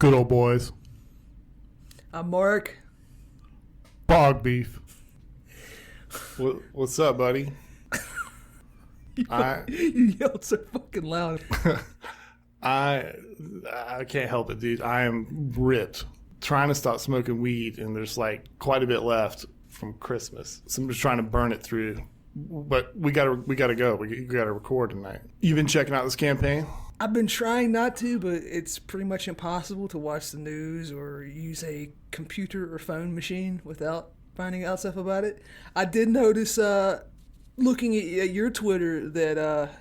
Good old boys. I'm Mark. Bog beef. What's up, buddy? You yelled so fucking loud. I can't help it, dude. I am ripped. Trying to stop smoking weed, and there's like quite a bit left from Christmas. So I'm just trying to burn it through. But we gotta go. We gotta record tonight. You been checking out this campaign? I've been trying not to, but it's pretty much impossible to watch the news or use a computer or phone machine without finding out stuff about it. I did notice, looking at your Twitter, that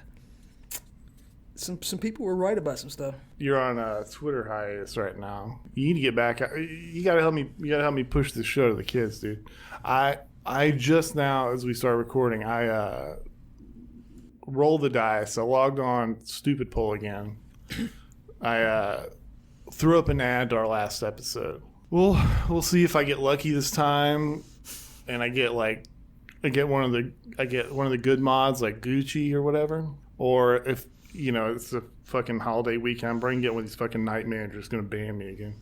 some people were right about some stuff. You're on a Twitter hiatus right now. You need to get back. You gotta help me. You gotta help me push this show to the kids, dude. I just now, as we start recording, I rolled the dice. I logged on stupid poll again. I threw up an ad to our last episode. We'll see if I get lucky this time, and I get one of the good mods like Gucci or whatever, or if it's a fucking holiday weekend, I'm bringing it when these fucking night managers gonna ban me again,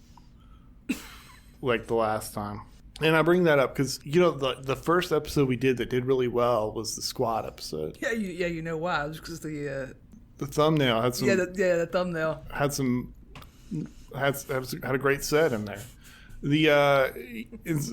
like the last time. And I bring that up because the first episode we did that did really well was the squad episode. Yeah, you know why? It was because the thumbnail had some. The thumbnail had some had a great set in there.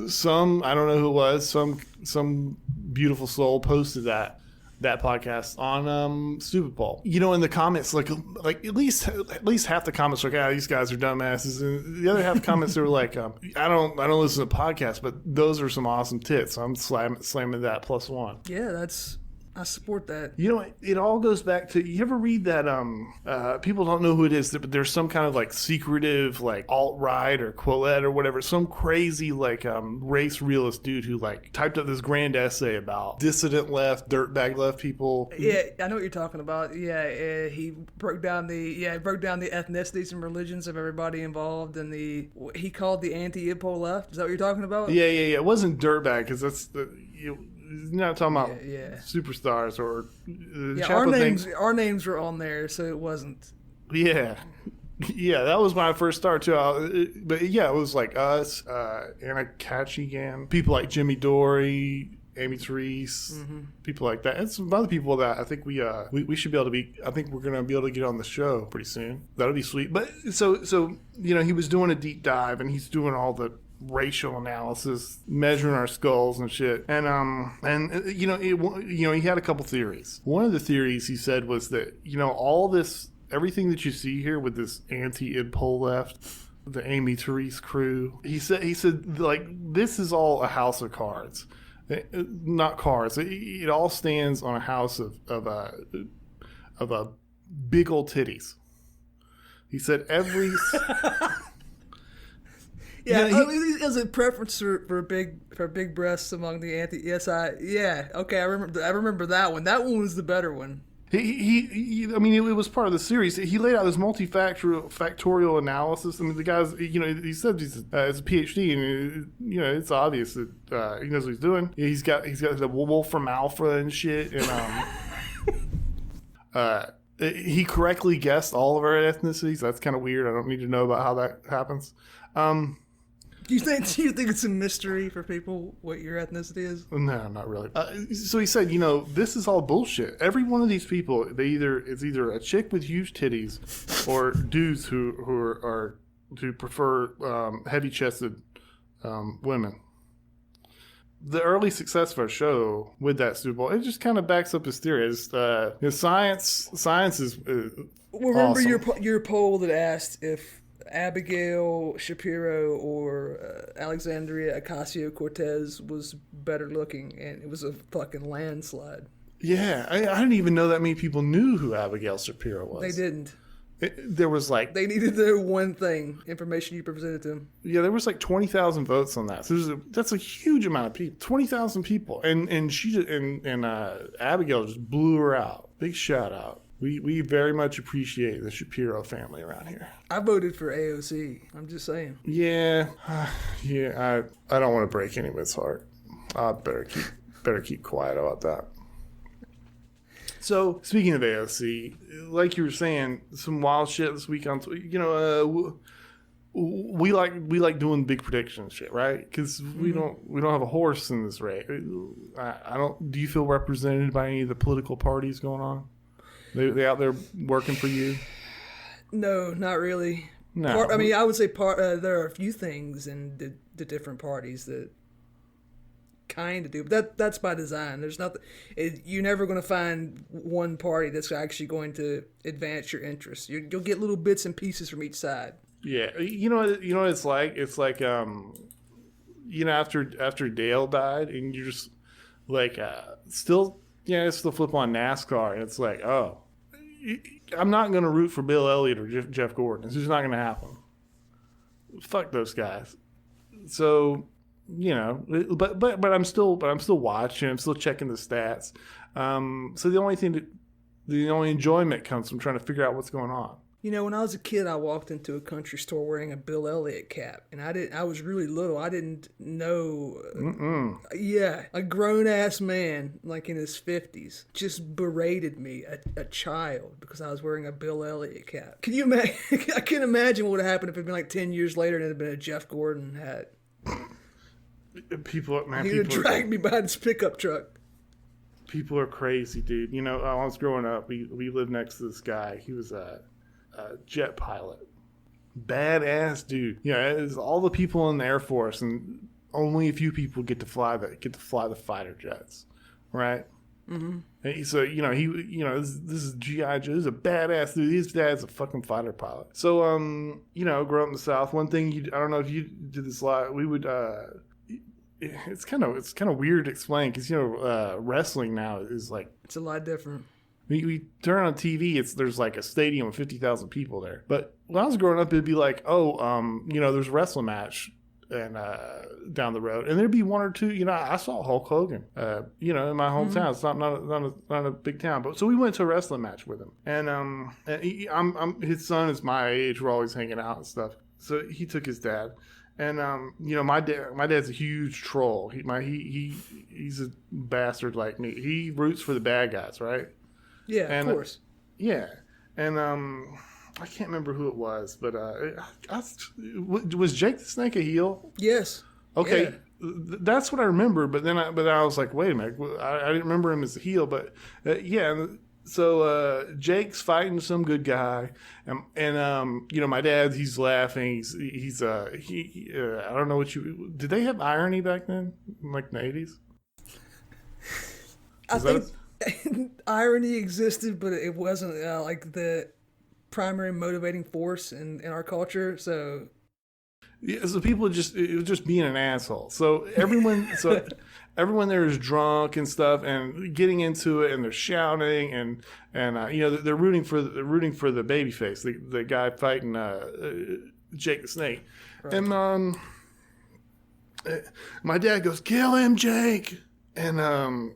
Some I don't know who it was, some beautiful soul posted that podcast on Stupid Poll. In the comments, like at least half the comments were like, these guys are dumbasses, and the other half of the comments they were like, I don't listen to podcasts, but those are some awesome tits. So I'm slamming that +1. Yeah, I support that. It all goes back to, you ever read that people don't know who it is, but there's some kind of like secretive like alt-right or Quillette or whatever, some crazy like race realist dude who like typed up this grand essay about dissident left, dirtbag left people. Yeah, I know what you're talking about. Yeah, he broke down the ethnicities and religions of everybody involved, and he called the anti-IPPO left. Is that what you're talking about? Yeah. It wasn't dirtbag because that's you're not talking about superstars or our names were on there, so it wasn't. Yeah, that was when I first started too. But yeah, it was like us, Anna Katchigan, people like Jimmy Dory, Amy Therese, people like that, and some other people that I think we should be able to be. I think we're gonna be able to get on the show pretty soon. That'll be sweet. But so he was doing a deep dive, and he's doing all the racial analysis, measuring our skulls and shit, and he had a couple theories. One of the theories he said was that all this, everything that you see here with this anti-IPPO left, the Amy Therese crew, he said like this is all a house of cards, not cards. It all stands on a house of big old titties. He said every. Yeah, he has a preference for big breasts among the okay, I remember that one. That one was the better one. It was part of the series. He laid out this multifactorial analysis. I mean, the guy's, he said he's a PhD, and it's obvious that he knows what he's doing. He's got the Wolfram Alpha and shit, and he correctly guessed all of our ethnicities. That's kind of weird. I don't need to know about how that happens. Do you think it's a mystery for people what your ethnicity is? No, not really. So he said, this is all bullshit. Every one of these people, it's either a chick with huge titties or dudes who prefer heavy-chested women. The early success of our show with that Super Bowl, it just kind of backs up his theory. Science is remember awesome. your poll that asked if Abigail Shapiro or Alexandria Ocasio-Cortez was better looking, and it was a fucking landslide. Yeah, I didn't even know that many people knew who Abigail Shapiro was. They didn't. There was like... They needed to know one thing, information you presented to them. Yeah, there was like 20,000 votes on that. So that's a huge amount of people. 20,000 people. And Abigail just blew her out. Big shout out. We very much appreciate the Shapiro family around here. I voted for AOC. I'm just saying. Yeah. I don't want to break anyone's heart. I better keep quiet about that. So, speaking of AOC, like you were saying, some wild shit this week on, we like doing big prediction shit, right? Because we don't have a horse in this race. I don't. Do you feel represented by any of the political parties going on? They out there working for you? No, not really. No. I would say there are a few things in the different parties that kind of do, but that's by design. There's nothing. You're never going to find one party that's actually going to advance your interests. You'll get little bits and pieces from each side. Yeah, you know what it's like. It's like after Dale died, and you're just like still flip on NASCAR, and it's like, oh, I'm not going to root for Bill Elliott or Jeff Gordon. It's just not going to happen. Fuck those guys. So, but I'm still watching. I'm still checking the stats. So the only enjoyment comes from trying to figure out what's going on. When I was a kid, I walked into a country store wearing a Bill Elliott cap, and I was really little. I didn't know. Yeah, a grown ass man, like in his 50s, just berated me, a child, because I was wearing a Bill Elliott cap. Can you imagine? I can't imagine what would have happened if it'd been like 10 years later and it had been a Jeff Gordon hat. He would have dragged me behind his pickup truck. People are crazy, dude. When I was growing up, we lived next to this guy. He was a jet pilot, badass dude. It's all the people in the Air Force, and only a few people get to fly the fighter jets, right? Mm-hmm. So this is GI Joe. This is a badass dude. His dad's a fucking fighter pilot. So growing up in the South, one thing I don't know if you did this a lot. We would it's kind of weird to explain because wrestling now is like it's a lot different. We turn on TV, there's like a stadium of 50,000 people there. But when I was growing up, it'd be like, there's a wrestling match and down the road, and there'd be one or two. I saw Hulk Hogan. In my hometown, it's not a big town, but so we went to a wrestling match with him, and his son is my age. We're always hanging out and stuff. So he took his dad. And my dad's a huge troll. He's a bastard like me. He roots for the bad guys, right? Yeah, of course. Yeah, and I can't remember who it was, but was Jake the Snake a heel? Yes. Okay, yeah. That's what I remember. But then I was like, wait a minute, I didn't remember him as a heel. But yeah, so Jake's fighting some good guy, and my dad, he's laughing. He's I don't know did they have irony back then, like in the 80s? I think irony existed, but it wasn't like the primary motivating force in our culture. So yeah, so it was just being an asshole. So everyone there is drunk and stuff and getting into it, and they're shouting and they're rooting for the babyface, the guy fighting Jake the Snake. Right. And my dad goes, "Kill him, Jake!" And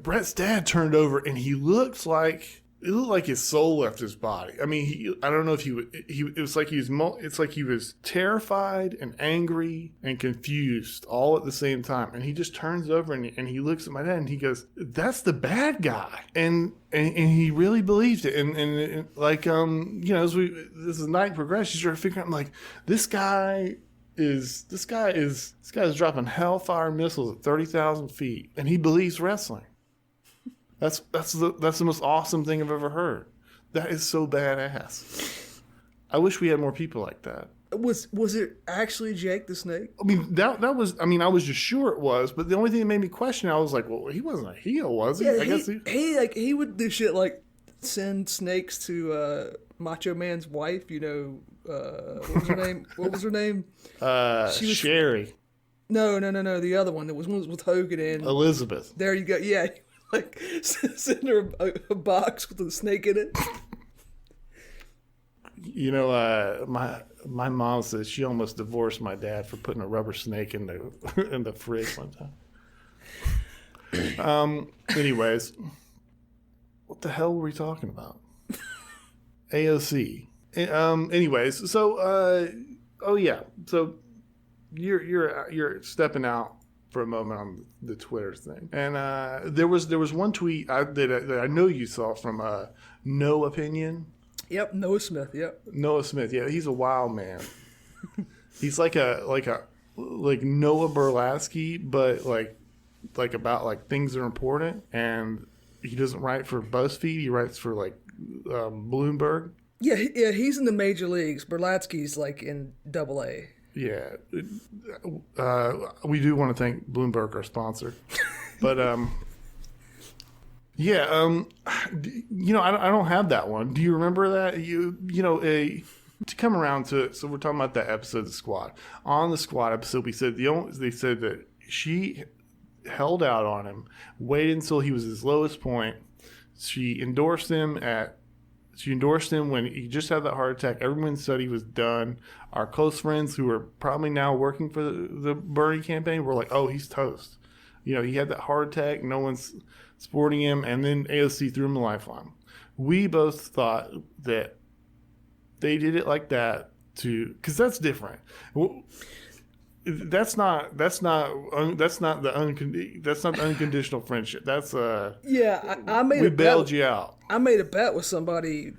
Brett's dad turned over, and it looked like his soul left his body. I mean, I don't know if it's like he was terrified and angry and confused all at the same time. And he just turns over and he looks at my dad and he goes, "That's the bad guy." And he really believed it. And like, as the night progressed, you start figuring out, like, this guy is dropping hellfire missiles at 30,000 feet, and he believes wrestling. That's the most awesome thing I've ever heard. That is so badass. I wish we had more people like that. Was it actually Jake the Snake? I mean, that was. I mean, I was just sure it was, but the only thing that made me question, I was like, well, he wasn't a heel, was he? Yeah, I guess he would do shit like send snakes to Macho Man's wife. What was her name? She was Sherry. No. The other one. There was one with Hogan and Elizabeth. There you go. Yeah. Like, send her a box with a snake in it. My mom says she almost divorced my dad for putting a rubber snake in the fridge one time. Anyways, what the hell were we talking about? AOC. Anyways, so so you're stepping out for a moment on the Twitter thing, and there was one tweet that I know you saw from No Opinion. Yep, Noah Smith. Yep. Noah Smith. Yeah, he's a wild man. He's like Noah Berlasky, but about like things that are important. And he doesn't write for BuzzFeed. He writes for like Bloomberg. Yeah, yeah, he's in the major leagues. Berlatsky's like in Double A. Yeah, we do want to thank Bloomberg, our sponsor, but yeah, I don't have that one. Do you remember that? To come around to it, so we're talking about that episode of the Squad. On the Squad episode, they said that she held out on him, waited until he was his lowest point. She endorsed him when he just had that heart attack. Everyone said he was done. Our close friends who are probably now working for the Bernie campaign were like, oh, he's toast. He had that heart attack. No one's supporting him. And then AOC threw him a lifeline. We both thought that they did it like that because that's different. That's not the unconditional friendship. That's I made we a bet bailed you out. I made a bet with somebody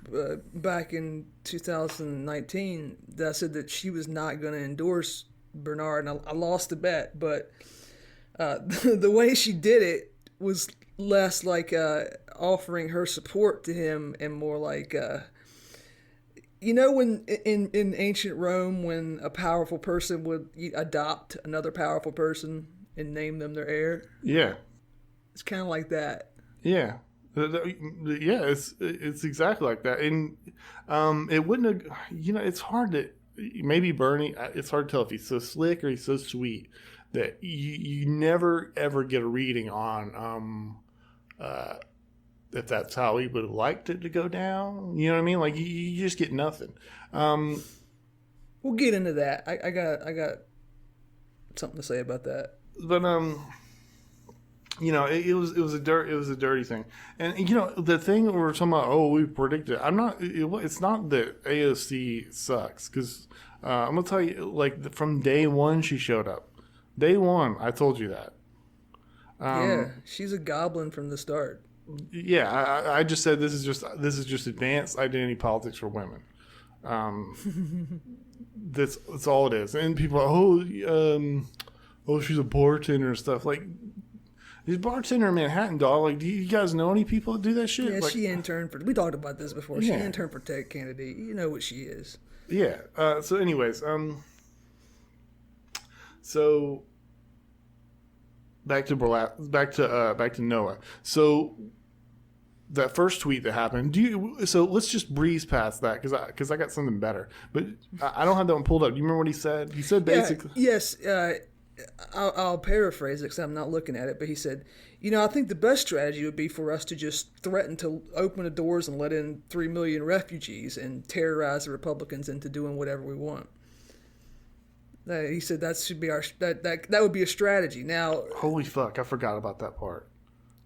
back in 2019 that said that she was not going to endorse Bernard, and I lost the bet. But the way she did it was less like offering her support to him and more like. When in ancient Rome, when a powerful person would adopt another powerful person and name them their heir? Yeah. It's kind of like that. Yeah. Yeah, it's exactly like that. And it wouldn't have, it's hard to, maybe Bernie, it's hard to tell if he's so slick or he's so sweet that you never, ever get a reading on if that's how he would have liked it to go down. You know what I mean? Like, you just get nothing. We'll get into that. I got something to say about that. But it was a dirty thing. And the thing we were talking about, oh, we predicted. It's not that AOC sucks, because I'm gonna tell you, like, from day one she showed up. Day one, I told you that. Yeah, she's a goblin from the start. Yeah, I just said this is just advanced identity politics for women. That's all it is. And people are, she's a bartender and stuff. Like, this bartender in Manhattan, dog. Like, do you guys know any people that do that shit? Yeah, like, she interned for. We talked about this before. She interned for Ted Kennedy. You know what she is. Yeah. So, anyways, so back to Noah. So that first tweet that happened. So let's just breeze past that because I got something better. But I don't have that one pulled up. Do you remember what he said? He said basically. Yes. I'll paraphrase it because I'm not looking at it. But he said, I think the best strategy would be for us to just threaten to open the doors and let in 3 million refugees and terrorize the Republicans into doing whatever we want. He said that should be that would be a strategy. Now, holy fuck, I forgot about that part.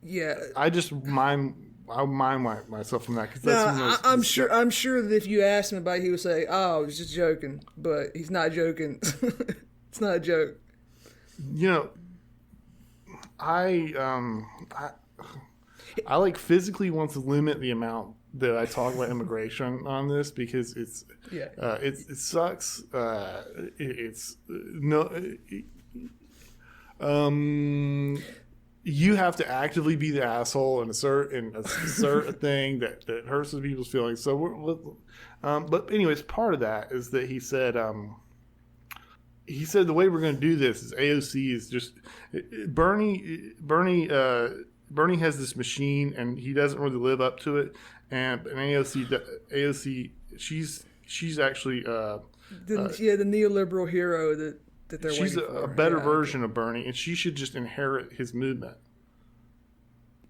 Yeah, I mime myself from that because that's. I'm sure that if you asked him about it, he would say, "Oh, I was just joking," but he's not joking. It's not a joke. I like physically want to limit the amount that I talk about immigration on this because it sucks. You have to actively be the asshole and assert a thing that hurts people's feelings. So but anyways, part of that is that he said the way we're going to do this is AOC is just Bernie has this machine and he doesn't really live up to it. And AOC, she's actually the neoliberal hero that they're waiting for. She's a better version of Bernie, and she should just inherit his movement.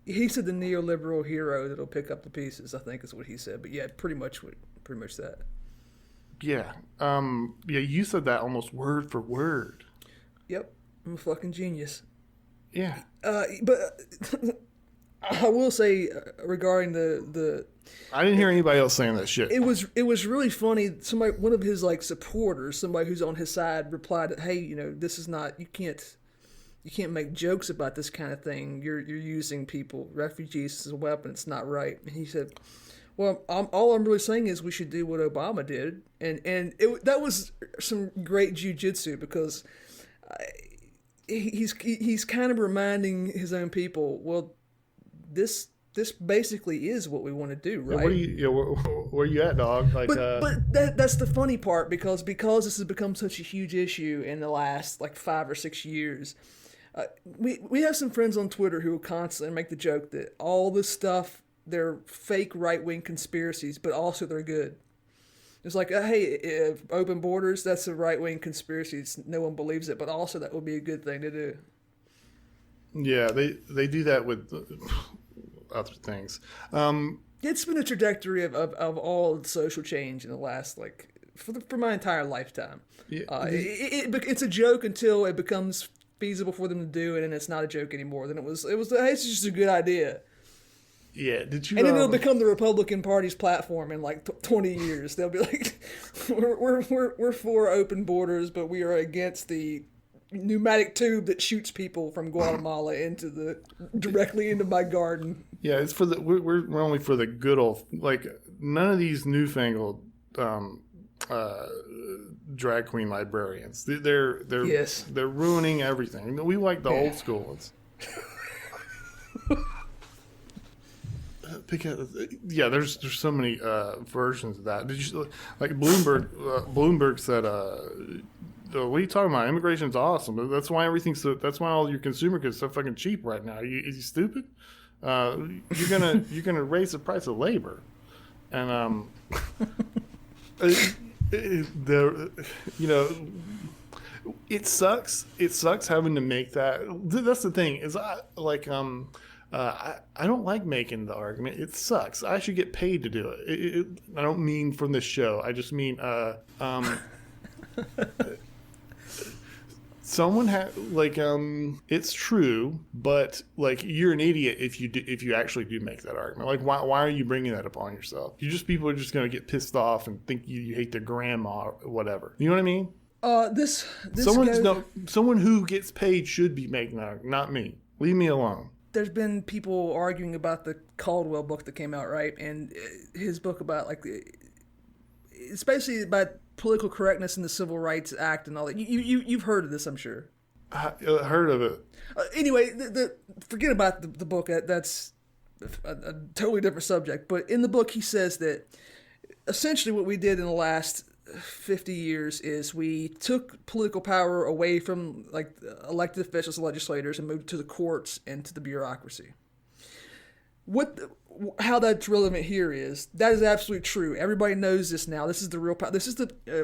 He said the neoliberal hero that'll pick up the pieces, I think is what he said. But yeah, pretty much that. Yeah, you said that almost word for word. Yep, I'm a fucking genius. Yeah, but. I will say regarding the I didn't hear anybody else saying that shit. It was really funny. One of his supporters, somebody who's on his side, replied that, "Hey, this is not. You can't make jokes about this kind of thing. You're using refugees as a weapon. It's not right." And he said, Well, all I'm really saying is we should do what Obama did, and that was some great jujitsu because he's kind of reminding his own people. Well, this basically is what we want to do, right? Where you at, dog? Like, but that's the funny part because this has become such a huge issue in the last like 5 or 6 years. We have some friends on Twitter who will constantly make the joke that all this stuff, they're fake right-wing conspiracies, but also they're good. It's like, hey, open borders, that's a right-wing conspiracy. No one believes it, but also that would be a good thing to do. Yeah, they do that with other things. It's been a trajectory of all social change in the last, like, for my entire lifetime. Yeah. It's a joke until it becomes feasible for them to do it, and it's not a joke anymore. Then hey, it's just a good idea. Yeah, did you? And then it'll become the Republican Party's platform in like 20 years. They'll be like, "We're for open borders, but we are against the pneumatic tube that shoots people from Guatemala directly into my garden." Yeah, it's for we're only for the good old, like, none of these newfangled drag queen librarians. They're ruining everything. We like the old school ones. There's so many versions of that. Did you like Bloomberg? Bloomberg said, "What are you talking about? Immigration's awesome. That's why that's why all your consumer goods are so fucking cheap right now. Is you stupid? You're gonna raise the price of labor, and it sucks. It sucks having to make that. That's the thing. Is I don't like making the argument. It sucks. I should get paid to do it. I don't mean from this show. I just mean someone it's true, but like you're an idiot if you actually do make that argument. Like why are you bringing that upon yourself? People are just gonna get pissed off and think you hate their grandma or whatever. You know what I mean? Someone who gets paid should be making that, not me. Leave me alone. There's been people arguing about the Caldwell book that came out, right? And his book about, like, it's basically about political correctness in the Civil Rights Act and all that. You've heard of this, I'm sure. I heard of it. Anyway, forget about the book. That's a totally different subject. But in the book, he says that essentially what we did in the last 50 years is we took political power away from like elected officials and legislators and moved it to the courts and to the bureaucracy. How that's relevant here is that is absolutely true. Everybody knows this now. This is the real. This is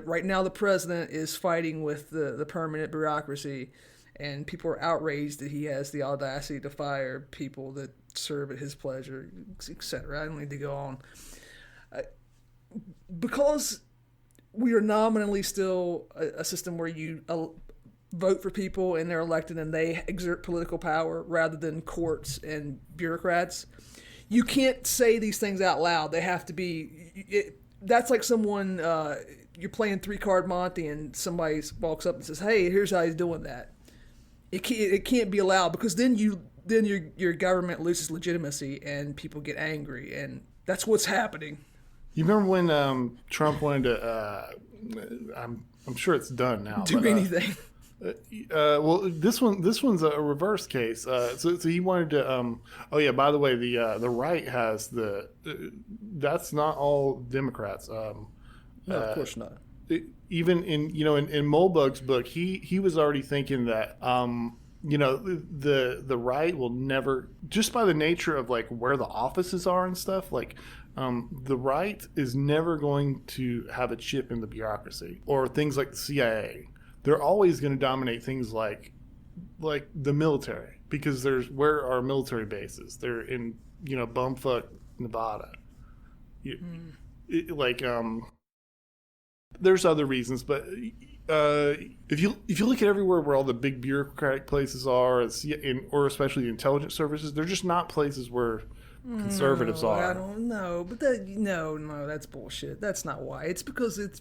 right now the president is fighting with the permanent bureaucracy, and people are outraged that he has the audacity to fire people that serve at his pleasure, etc. I don't need to go on because we are nominally still a system where you vote for people and they're elected and they exert political power rather than courts and bureaucrats. You can't say these things out loud. They have to be. That's like someone you're playing 3-card Monte and somebody walks up and says, "Hey, here's how he's doing that." It can't be allowed because then your government loses legitimacy and people get angry, and that's what's happening. You remember when Trump wanted to? I'm sure it's done now. Do anything. Well, this one's a reverse case. So he wanted to. Oh yeah, by the way, the right has that's not all Democrats. No, of course not. Even in Mulbug's book, he was already thinking that the right will never, just by the nature of like where the offices are and stuff, like the right is never going to have a chip in the bureaucracy or things like the CIA. They're always going to dominate things like the military because where are military bases? They're in bumfuck Nevada. There's other reasons, but if you look at everywhere where all the big bureaucratic places are, or especially the intelligence services, they're just not places where conservatives are. I don't know, but no, that's bullshit. That's not why. It's because of.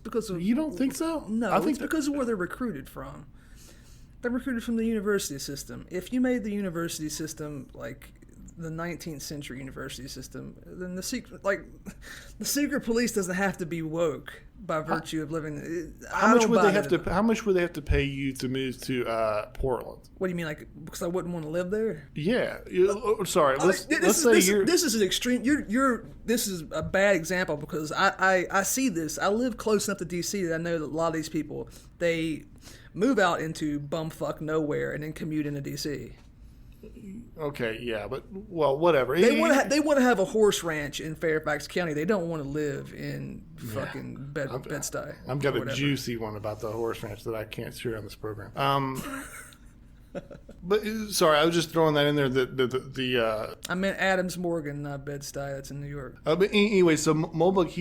You don't think so? No, I think it's because of where they're recruited from. They're recruited from the university system. If you made the university system like the 19th century university system, then the secret police doesn't have to be woke by virtue of living. How much would they have to pay you to move to Portland? What do you mean, like because I wouldn't want to live there? Yeah, sorry. Let's say this is an extreme. This is a bad example because I see this. I live close enough to DC that I know that a lot of these people, they move out into bumfuck nowhere and then commute into DC. Okay, yeah, but well, whatever. They want to have a horse ranch in Fairfax County. They don't want to live in fucking Bed-Stuy. I've got a juicy one about the horse ranch that I can't share on this program. But sorry, I was just throwing that in there. I meant Adams Morgan, not Bed-Stuy. That's in New York. But anyway, so Mulbach,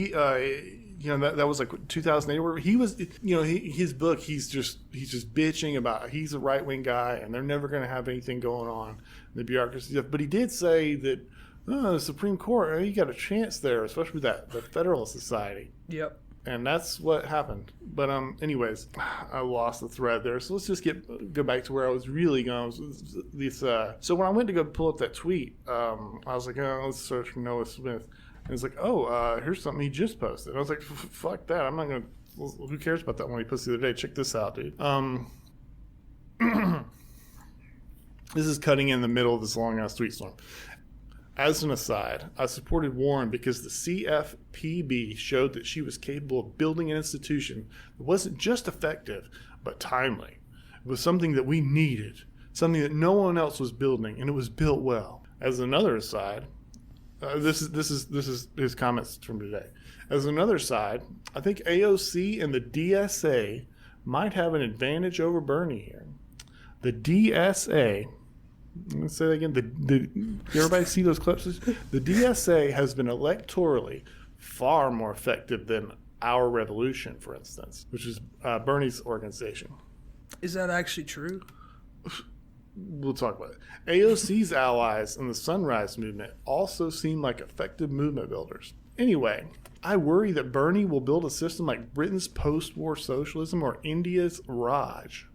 that was like 2008. Where he was, his book, he's just bitching about. He's a right wing guy, and they're never going to have anything going on in the bureaucracy stuff. But he did say that the Supreme Court, you got a chance there, especially with the Federalist Society. Yep. And that's what happened. But anyways, I lost the thread there. So let's just go back to where I was really going. So when I went to go pull up that tweet, I was like, let's search for Noah Smith. And it's like, here's something he just posted. And I was like, fuck that. I'm not going to, who cares about that one he posted the other day? Check this out, dude. This is cutting in the middle of this long-ass tweet storm. As an aside, I supported Warren because the CFPB showed that she was capable of building an institution that wasn't just effective, but timely. It was something that we needed, something that no one else was building, and it was built well. As another aside, this is his comments from today. As another side, I think AOC and the DSA might have an advantage over Bernie here. The DSA, let's say that again. Everybody see those clips? The DSA has been electorally far more effective than Our Revolution, for instance, which is Bernie's organization. Is that actually true? We'll talk about it. AOC's allies in the Sunrise Movement also seem like effective movement builders. Anyway, I worry that Bernie will build a system like Britain's post-war socialism or India's Raj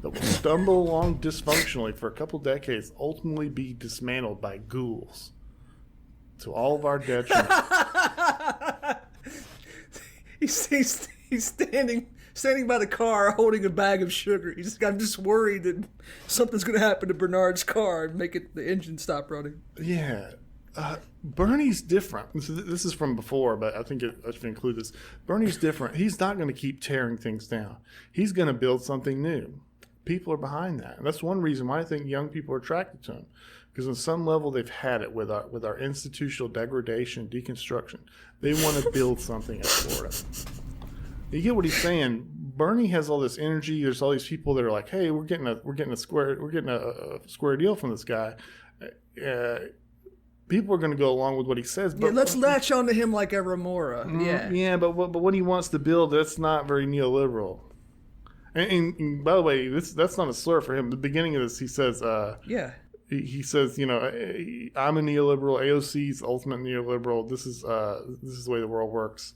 that will stumble along dysfunctionally for a couple decades, ultimately be dismantled by ghouls. To all of our detriment. He's standing by the car holding a bag of sugar. I'm just worried that something's going to happen to Bernard's car and make the engine stop running. Yeah. Bernie's different. This is from before, but I think I should include this. Bernie's different. He's not going to keep tearing things down. He's going to build something new. People are behind that. And that's one reason why I think young people are attracted to him. Because on some level, they've had it with our institutional degradation, deconstruction. They want to build something at Florida. You get what he's saying. Bernie has all this energy. There's all these people that are like, "Hey, we're getting a square deal from this guy." People are going to go along with what he says. But, let's latch on to him like a Remora. Yeah, but what he wants to build, that's not very neoliberal. And by the way, that's not a slur for him. The beginning of this, he says, he says, I'm a neoliberal. AOC's ultimate neoliberal. This is the way the world works.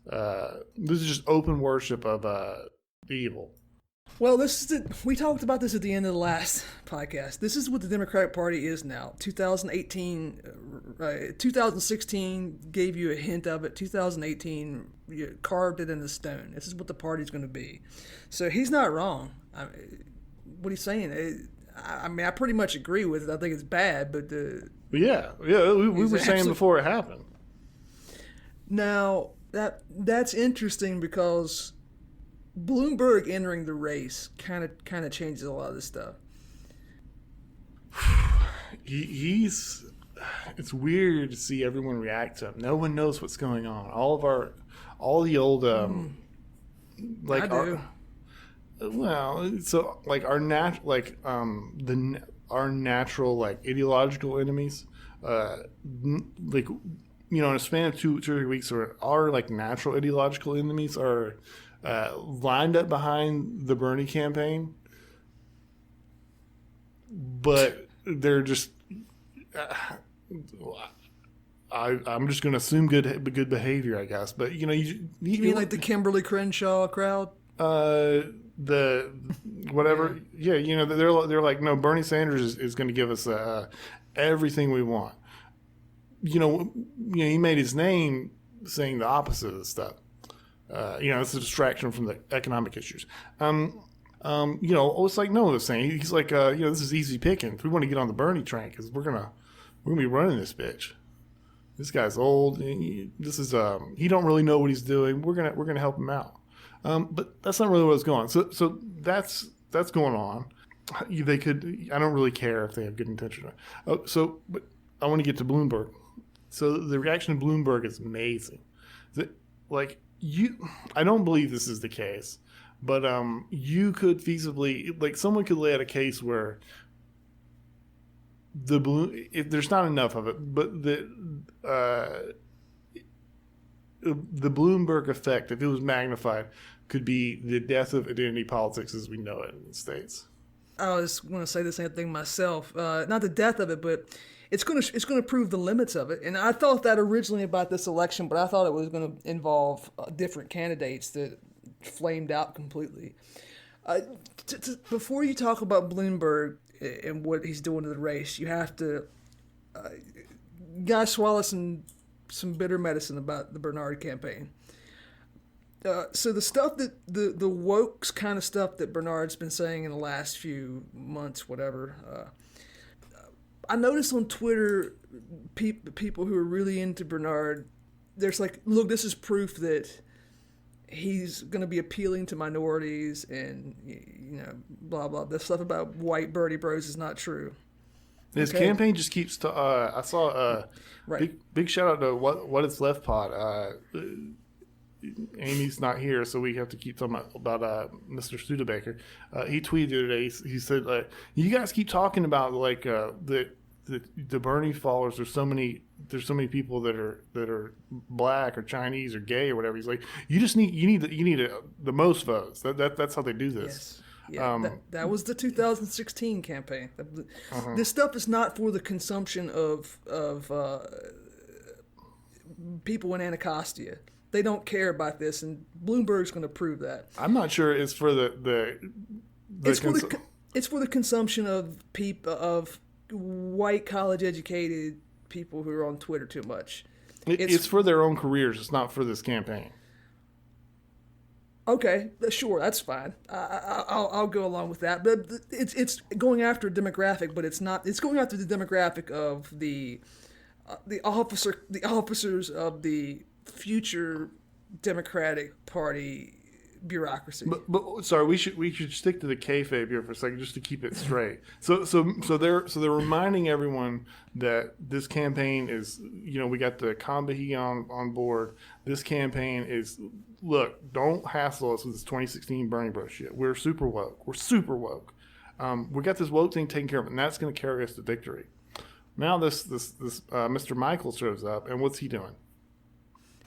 This is just open worship of evil. Well, we talked about this at the end of the last podcast. This is what the Democratic Party is now. 2016 gave you a hint of it. 2018 carved it in the stone. This is what the party's going to be. So he's not wrong. What he's saying, I pretty much agree with it. I think it's bad, but we were saying before it happened. Now that's interesting because Bloomberg entering the race kind of changes a lot of this stuff. It's weird to see everyone react to him. No one knows what's going on. All the old like I do. Our natural like ideological enemies, in a span of 2 or 3 weeks, or our like natural ideological enemies are lined up behind the Bernie campaign, but they're just. I'm just going to assume good behavior, I guess. But you mean like the Kimberly Crenshaw crowd? The whatever, yeah. They're like, no, Bernie Sanders is going to give us everything we want. he made his name saying the opposite of this stuff. It's a distraction from the economic issues. It's like Noah was saying. He's like, this is easy pickings. We want to get on the Bernie train because we're gonna be running this bitch. This guy's old. He don't really know what he's doing. We're gonna help him out. But that's not really what's going on. So that's going on. They could. I don't really care if they have good intention. But I want to get to Bloomberg. So the reaction to Bloomberg is amazing. I don't believe this is the case, but you could feasibly, someone could lay out a case where there's not enough of it, but the Bloomberg effect, if it was magnified, could be the death of identity politics as we know it in the States. I was going to say the same thing myself. Not the death of it, but it's going to prove the limits of it. And I thought that originally about this election, but I thought it was going to involve different candidates that flamed out completely. Before you talk about Bloomberg and what he's doing to the race, you have to guys swallow some bitter medicine about the Bernard campaign. So the stuff that the woke kind of stuff that Bernard's been saying in the last few months, whatever. I noticed on Twitter, people who are really into Bernard, there's like, look, this is proof that he's going to be appealing to minorities and, blah, blah. The stuff about white Bernie bros is not true. His campaign just keeps, I saw right. big shout out to What It's Left Pod. Amy's not here, so we have to keep talking about Mr. Studebaker. He tweeted the other day. He said, "You guys keep talking about the Bernie followers. There's so many people that are black or Chinese or gay or whatever." He's like, "You need the most votes. That's how they do this." Yes. Yeah, that was the 2016 campaign. This stuff is not for the consumption of people in Anacostia. They don't care about this, and Bloomberg's going to prove that. I'm not sure it's for it's for the consumption of white college educated people who are on Twitter too much. It's for their own careers. It's not for this campaign. Okay, sure, that's fine. I'll go along with that. But it's going after a demographic, but it's not. It's going after the demographic of the officers of the future Democratic Party bureaucracy. But sorry, we should stick to the kayfabe here for a second just to keep it straight. So they're reminding everyone that this campaign is, we got the Combahee on board. This campaign is, look, don't hassle us with this 2016 Bernie Bros shit. We're super woke. We got this woke thing taken care of, and that's going to carry us to victory. Now this Mr. Michael shows up, and what's he doing?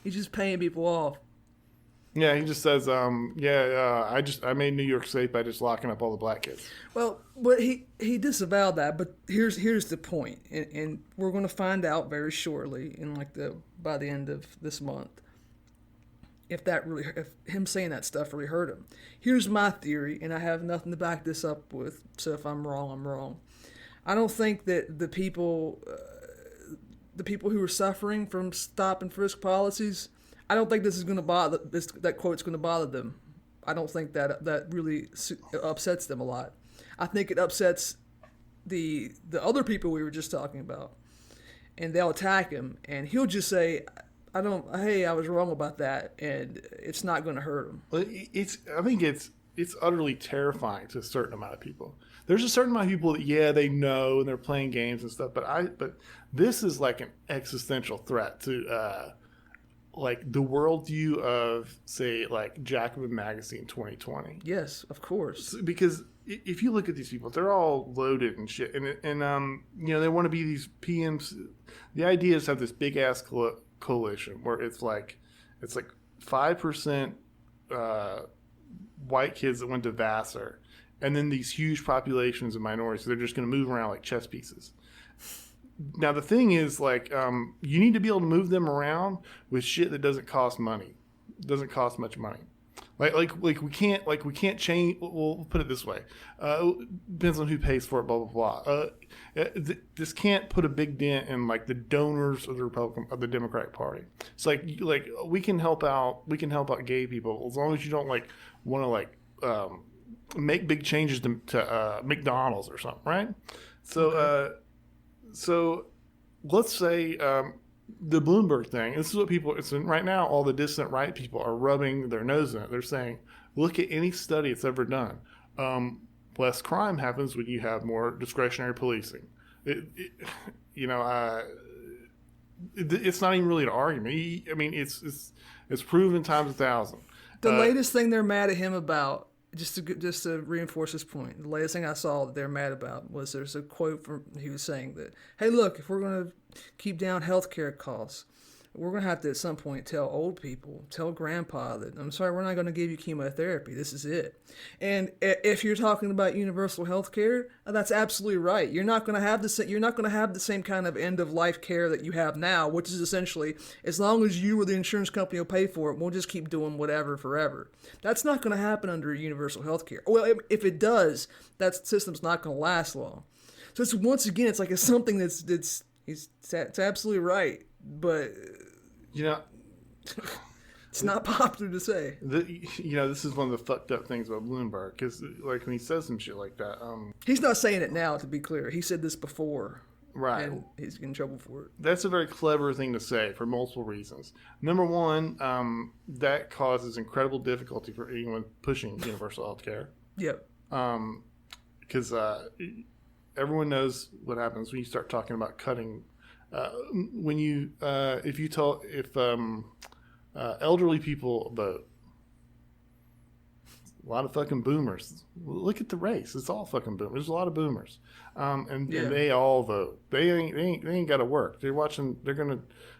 He's just paying people off. Yeah, he just says, I made New York safe by just locking up all the black kids. Well, but he disavowed that. But here's the point, and we're going to find out very shortly, by the end of this month, if him saying that stuff really hurt him. Here's my theory, and I have nothing to back this up with. So if I'm wrong, I'm wrong. I don't think that the people who are suffering from stop and frisk policies, I don't think this is going to bother that quote's going to bother them. I don't think that really upsets them a lot. I think it upsets the other people we were just talking about, and they'll attack him, and he'll just say, I was wrong about that, and it's not going to hurt him. I think it's utterly terrifying to a certain amount of people. There's a certain amount of people that, they know and they're playing games and stuff, but this is like an existential threat to the worldview of, say, like Jacobin Magazine 2020. Yes, of course. Because if you look at these people, they're all loaded and shit, and they want to be these PMs. The idea is to have this big ass coalition where it's like 5% white kids that went to Vassar. And then these huge populations of minorities, they're just going to move around like chess pieces. Now, the thing is, you need to be able to move them around with shit that doesn't cost money. Doesn't cost much money. Like we can't change. We'll put it this way. Depends on who pays for it. Blah blah blah. This can't put a big dent in like the donors of the Democratic Party. It's like we can help out. We can help out gay people as long as you don't like want to like make big changes to McDonald's or something, right? So so let's say. The Bloomberg thing, this is what people, right now, all the dissident right people are rubbing their nose in it. They're saying, look at any study it's ever done. Less crime happens when you have more discretionary policing. It's not even really an argument. I mean, it's proven times 1,000. The latest thing they're mad at him about, just to reinforce this point, the latest thing I saw that they're mad about was there's a quote from, he was saying that, hey, look, if we're going to keep down healthcare costs, we're going to have to at some point tell old people, tell grandpa that, I'm sorry, we're not going to give you chemotherapy. This is it. And if you're talking about universal healthcare, that's absolutely right. You're not going to have the same kind of end of life care that you have now, which is essentially, as long as you or the insurance company will pay for it, we'll just keep doing whatever forever. That's not going to happen under universal healthcare. Well, if it does, that system's not going to last long. So it's, once again, it's like it's something it's absolutely right, but it's not popular to say. This is one of the fucked up things about Bloomberg, because like when he says some shit like that, he's not saying it now. To be clear, he said this before, right? And he's in trouble for it. That's a very clever thing to say for multiple reasons. Number one, that causes incredible difficulty for anyone pushing universal health care. Yep. Because everyone knows what happens when you start talking about cutting. If elderly people vote, a lot of fucking boomers. Look at the race; it's all fucking boomers. There's a lot of boomers, and they all vote. They ain't got to work. They're watching. They're gonna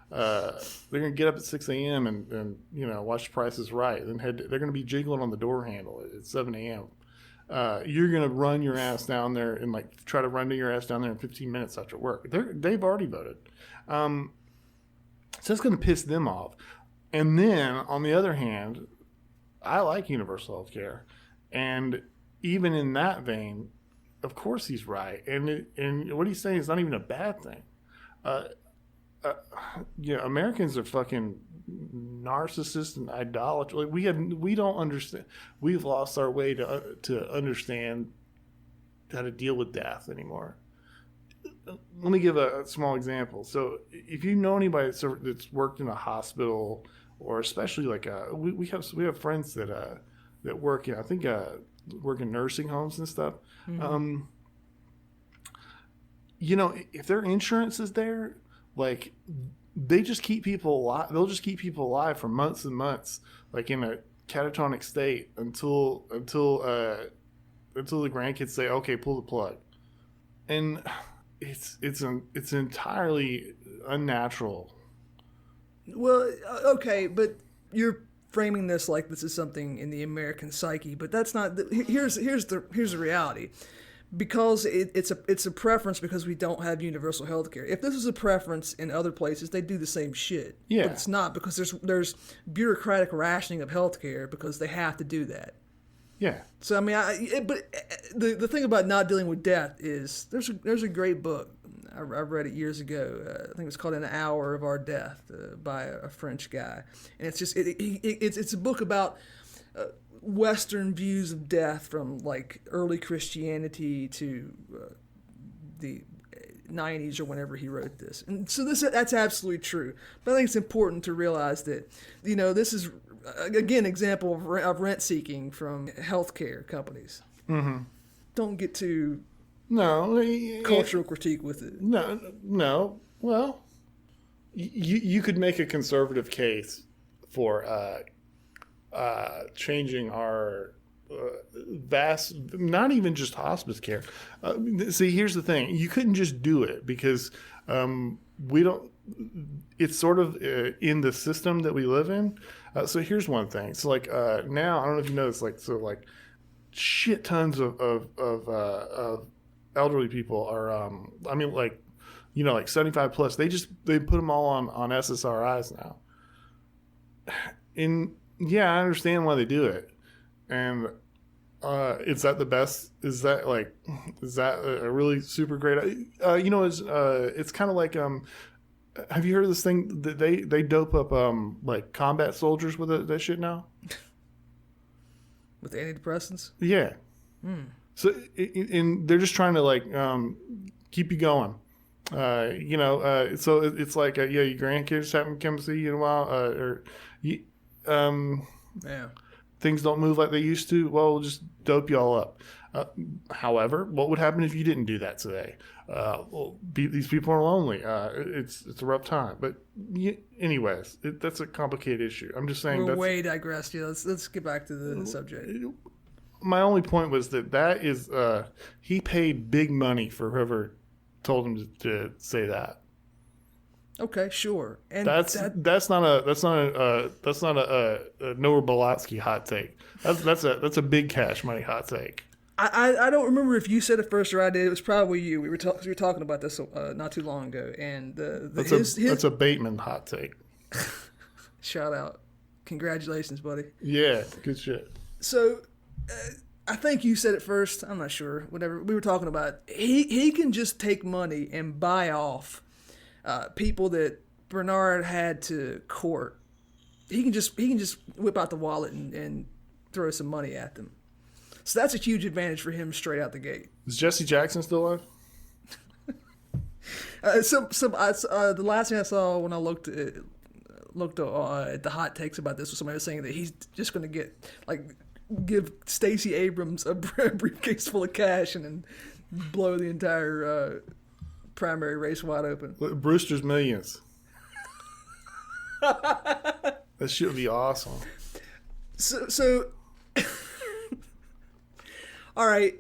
get up at 6 a.m. and watch Price is Right. And they're gonna be jiggling on the door handle at 7 a.m. You're gonna run your ass down there and try to run your ass down there in 15 minutes after work. They've already voted, so it's gonna piss them off. And then on the other hand, I like universal health care, and even in that vein, of course he's right. And what he's saying is not even a bad thing. Americans are fucking narcissists and idolaters. We don't understand. We've lost our way to understand how to deal with death anymore. Let me give a small example. So if you know anybody that's worked in a hospital, or especially we have friends that work in work in nursing homes and stuff. Mm-hmm. If their insurance is there, they just keep people alive. They'll just keep people alive for months and months, in a catatonic state until the grandkids say, "Okay, pull the plug," and it's entirely unnatural. Well, okay, but you're framing this like this is something in the American psyche, but that's not. Here's the reality. Because it's a preference because we don't have universal health care. If this was a preference in other places, they do the same shit. Yeah. But it's not, because there's bureaucratic rationing of health care because they have to do that. Yeah. So I mean, but the thing about not dealing with death is there's a great book. I read it years ago. I think it's called An Hour of Our Death by a French guy, and it's just it's a book about Western views of death from early Christianity to the 90s or whenever he wrote this. And so that's absolutely true. But I think it's important to realize that this is again example of rent seeking from healthcare companies. Mm-hmm. Don't get too cultural critique with it. No. Well, you could make a conservative case for changing our vast, not even just hospice care. See, here's the thing: you couldn't just do it because we don't. It's sort of in the system that we live in. So here's one thing: so now, I don't know if you know this, shit tons of elderly people are. 75 plus. They put them all on SSRIs now. Yeah, I understand why they do it, and is that the best? Is that a really super great? It's kind of like have you heard of this thing that they dope up like combat soldiers with that shit now? With antidepressants? Yeah. So and they're just trying to like keep you going. So it's like your grandkids haven't come to see you in a while, or you, Yeah. things don't move like they used to. Well, we'll just dope you all up. However, what would happen if you didn't do that today? These people are lonely. It's a rough time. But anyways, that's a complicated issue. I'm just saying We're way digressed. Yeah, let's get back to the subject. My only point was that is he paid big money for whoever told him to say that. Okay, sure. And that's not a Noah Balatsky hot take. That's a big Cash Money hot take. I don't remember if you said it first or I did. It was probably you. We were talking about this not too long ago, and that's a Bateman hot take. Shout out, congratulations, buddy. Yeah, good shit. So, I think you said it first. I'm not sure. Whatever we were talking about, he can just take money and buy off people that Bernard had to court. He can just whip out the wallet and throw some money at them. So that's a huge advantage for him straight out the gate. Is Jesse Jackson still alive? The last thing I saw when I looked at the hot takes about this was somebody was saying that he's just going to give Stacey Abrams a briefcase full of cash and then blow the entire primary race wide open. Brewster's Millions. That shit would be awesome. So all right.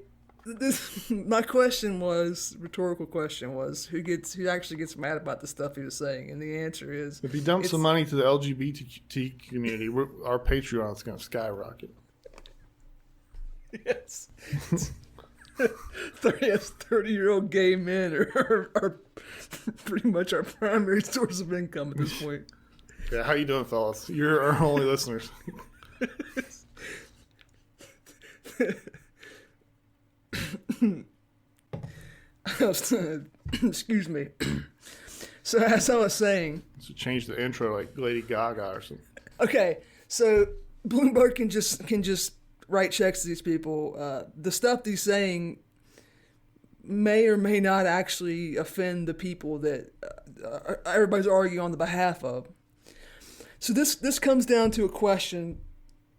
My rhetorical question was, who actually gets mad about the stuff he was saying? And the answer is, if he dumps some money to the LGBT community, our Patreon's going to skyrocket. Yes. 30-year-old gay men are pretty much our primary source of income at this point. Yeah, how you doing, fellas? You're our only listeners. Excuse me. So as I was saying, should change the intro like Lady Gaga or something. Okay, so Bloomberg can just write checks to these people. The stuff he's saying may or may not actually offend the people that everybody's arguing on the behalf of. So this comes down to a question,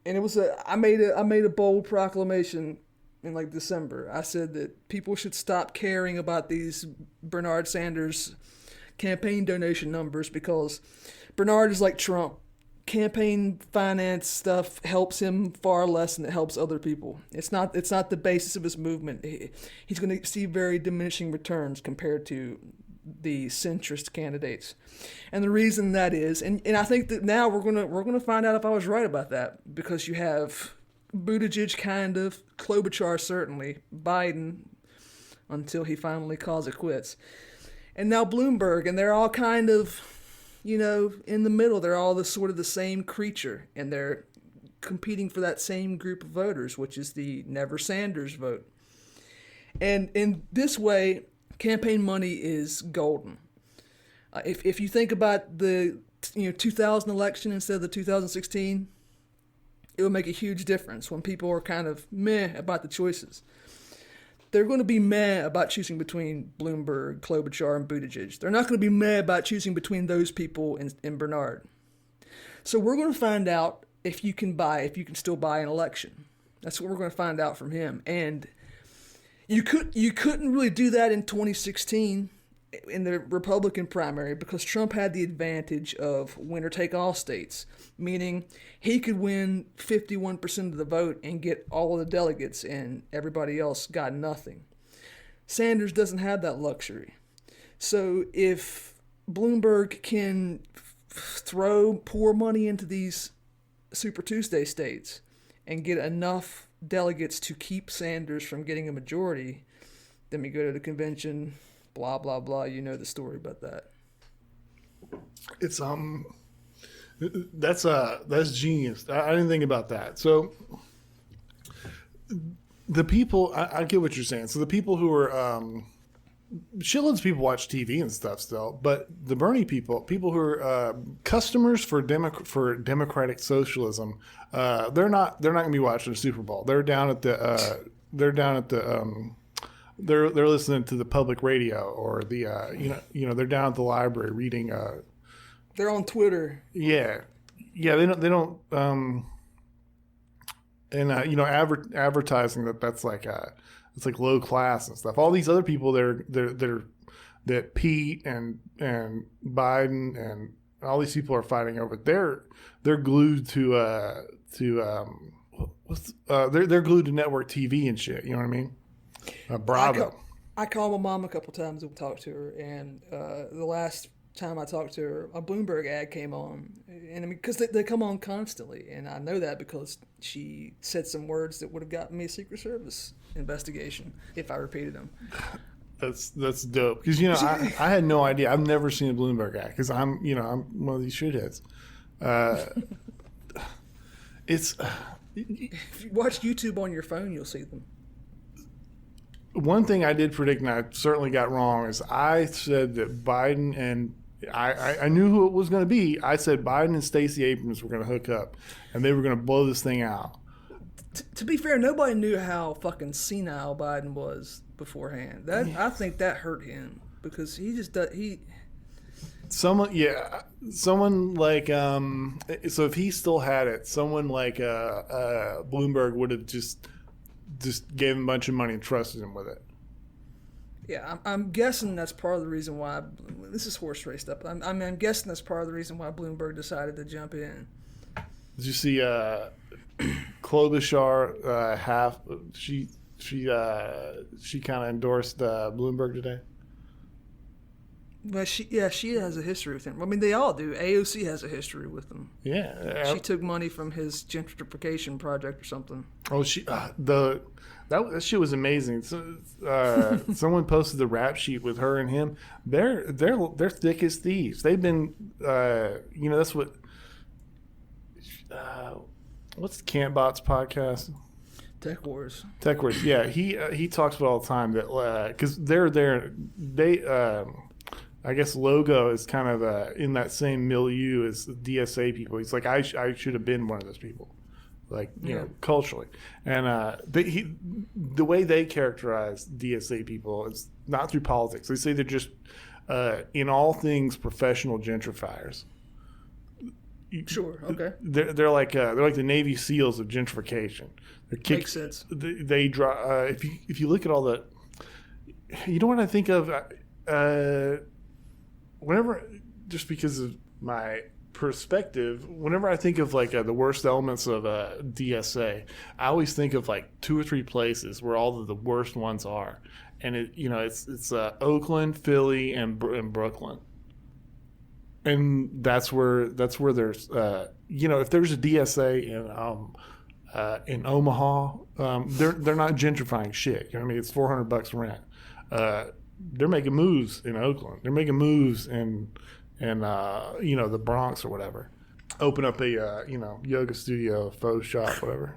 and it was I made a bold proclamation in like December. I said that people should stop caring about these Bernard Sanders campaign donation numbers because Bernard is like Trump. Campaign finance stuff helps him far less than it helps other people. It's not the basis of his movement. He's going to see very diminishing returns compared to the centrist candidates. And the reason that is, and I think that now we're gonna find out if I was right about that, because you have Buttigieg kind of, Klobuchar certainly, Biden until he finally calls it quits, and now Bloomberg, and they're all kind of, in the middle. They're all the same creature, and they're competing for that same group of voters, which is the Never Sanders vote. And in this way, campaign money is golden. If you think about the 2000 election instead of the 2016, it would make a huge difference when people are kind of meh about the choices. They're going to be meh about choosing between Bloomberg, Klobuchar, and Buttigieg. They're not going to be meh about choosing between those people and Bernard. So we're going to find out if you can still buy an election. That's what we're going to find out from him. And you couldn't really do that in 2016 in the Republican primary because Trump had the advantage of winner-take-all states, meaning he could win 51% of the vote and get all of the delegates, and everybody else got nothing. Sanders doesn't have that luxury. So if Bloomberg can pour money into these Super Tuesday states and get enough delegates to keep Sanders from getting a majority, then we go to the convention, blah, blah, blah. You know the story about that. It's That's genius. I didn't think about that. So the people, I get what you're saying. So the people who are shitloads of people watch TV and stuff still, but the Bernie people who are customers for democratic socialism, they're not going to be watching the Super Bowl. They're down at the they're listening to the public radio or the they're down at the library reading. They're on Twitter. Yeah. They don't advertising that's like it's like low class and stuff. All these other people that Pete and Biden and all these people are fighting over. They're glued to they're glued to network TV and shit. You know what I mean? Bravo. I called my mom a couple times to talk to her, and the last time I talked to her, a Bloomberg ad came on, and I mean, because they come on constantly, and I know that because she said some words that would have gotten me a Secret Service investigation if I repeated them. That's dope because I had no idea. I've never seen a Bloomberg ad because I'm one of these shitheads. It's if you watch YouTube on your phone, you'll see them. One thing I did predict, and I certainly got wrong, is I said that Biden and I knew who it was going to be. I said Biden and Stacey Abrams were going to hook up, and they were going to blow this thing out. To be fair, nobody knew how fucking senile Biden was beforehand. I think that hurt him because he just does, someone like so if he still had it, someone like Bloomberg would have just gave him a bunch of money and trusted him with it. Yeah, I'm guessing that's part of the reason why this is horse race stuff. I'm guessing that's part of the reason why Bloomberg decided to jump in. Did you see Klobuchar she kind of endorsed Bloomberg today? But she has a history with him. I mean, they all do. AOC has a history with him. Yeah, she took money from his gentrification project or something. Oh, that shit was amazing. So, someone posted the rap sheet with her and him. They're thick as thieves. They've been, that's what. What's Cantbot's podcast? Tech Wars. Tech Wars. Yeah, he talks about all the time that because I guess Logo is kind of in that same milieu as the DSA people. He's like, I should have been one of those people, like culturally. And the way they characterize DSA people is not through politics. They say they're just in all things professional gentrifiers. Sure. Okay. They're like the Navy SEALs of gentrification. Makes sense. They draw. If you look at all the, you know what I think of. Whenever, just because of my perspective, whenever I think of like the worst elements of DSA, I always think of like 2 or 3 places where all of the worst ones are, and it's Oakland, Philly, and Brooklyn, and that's where there's if there's a DSA in Omaha, they're not gentrifying shit. You know what I mean? It's $400 rent. They're making moves in Oakland. They're making moves in the Bronx or whatever. Open up a yoga studio, faux shop, whatever.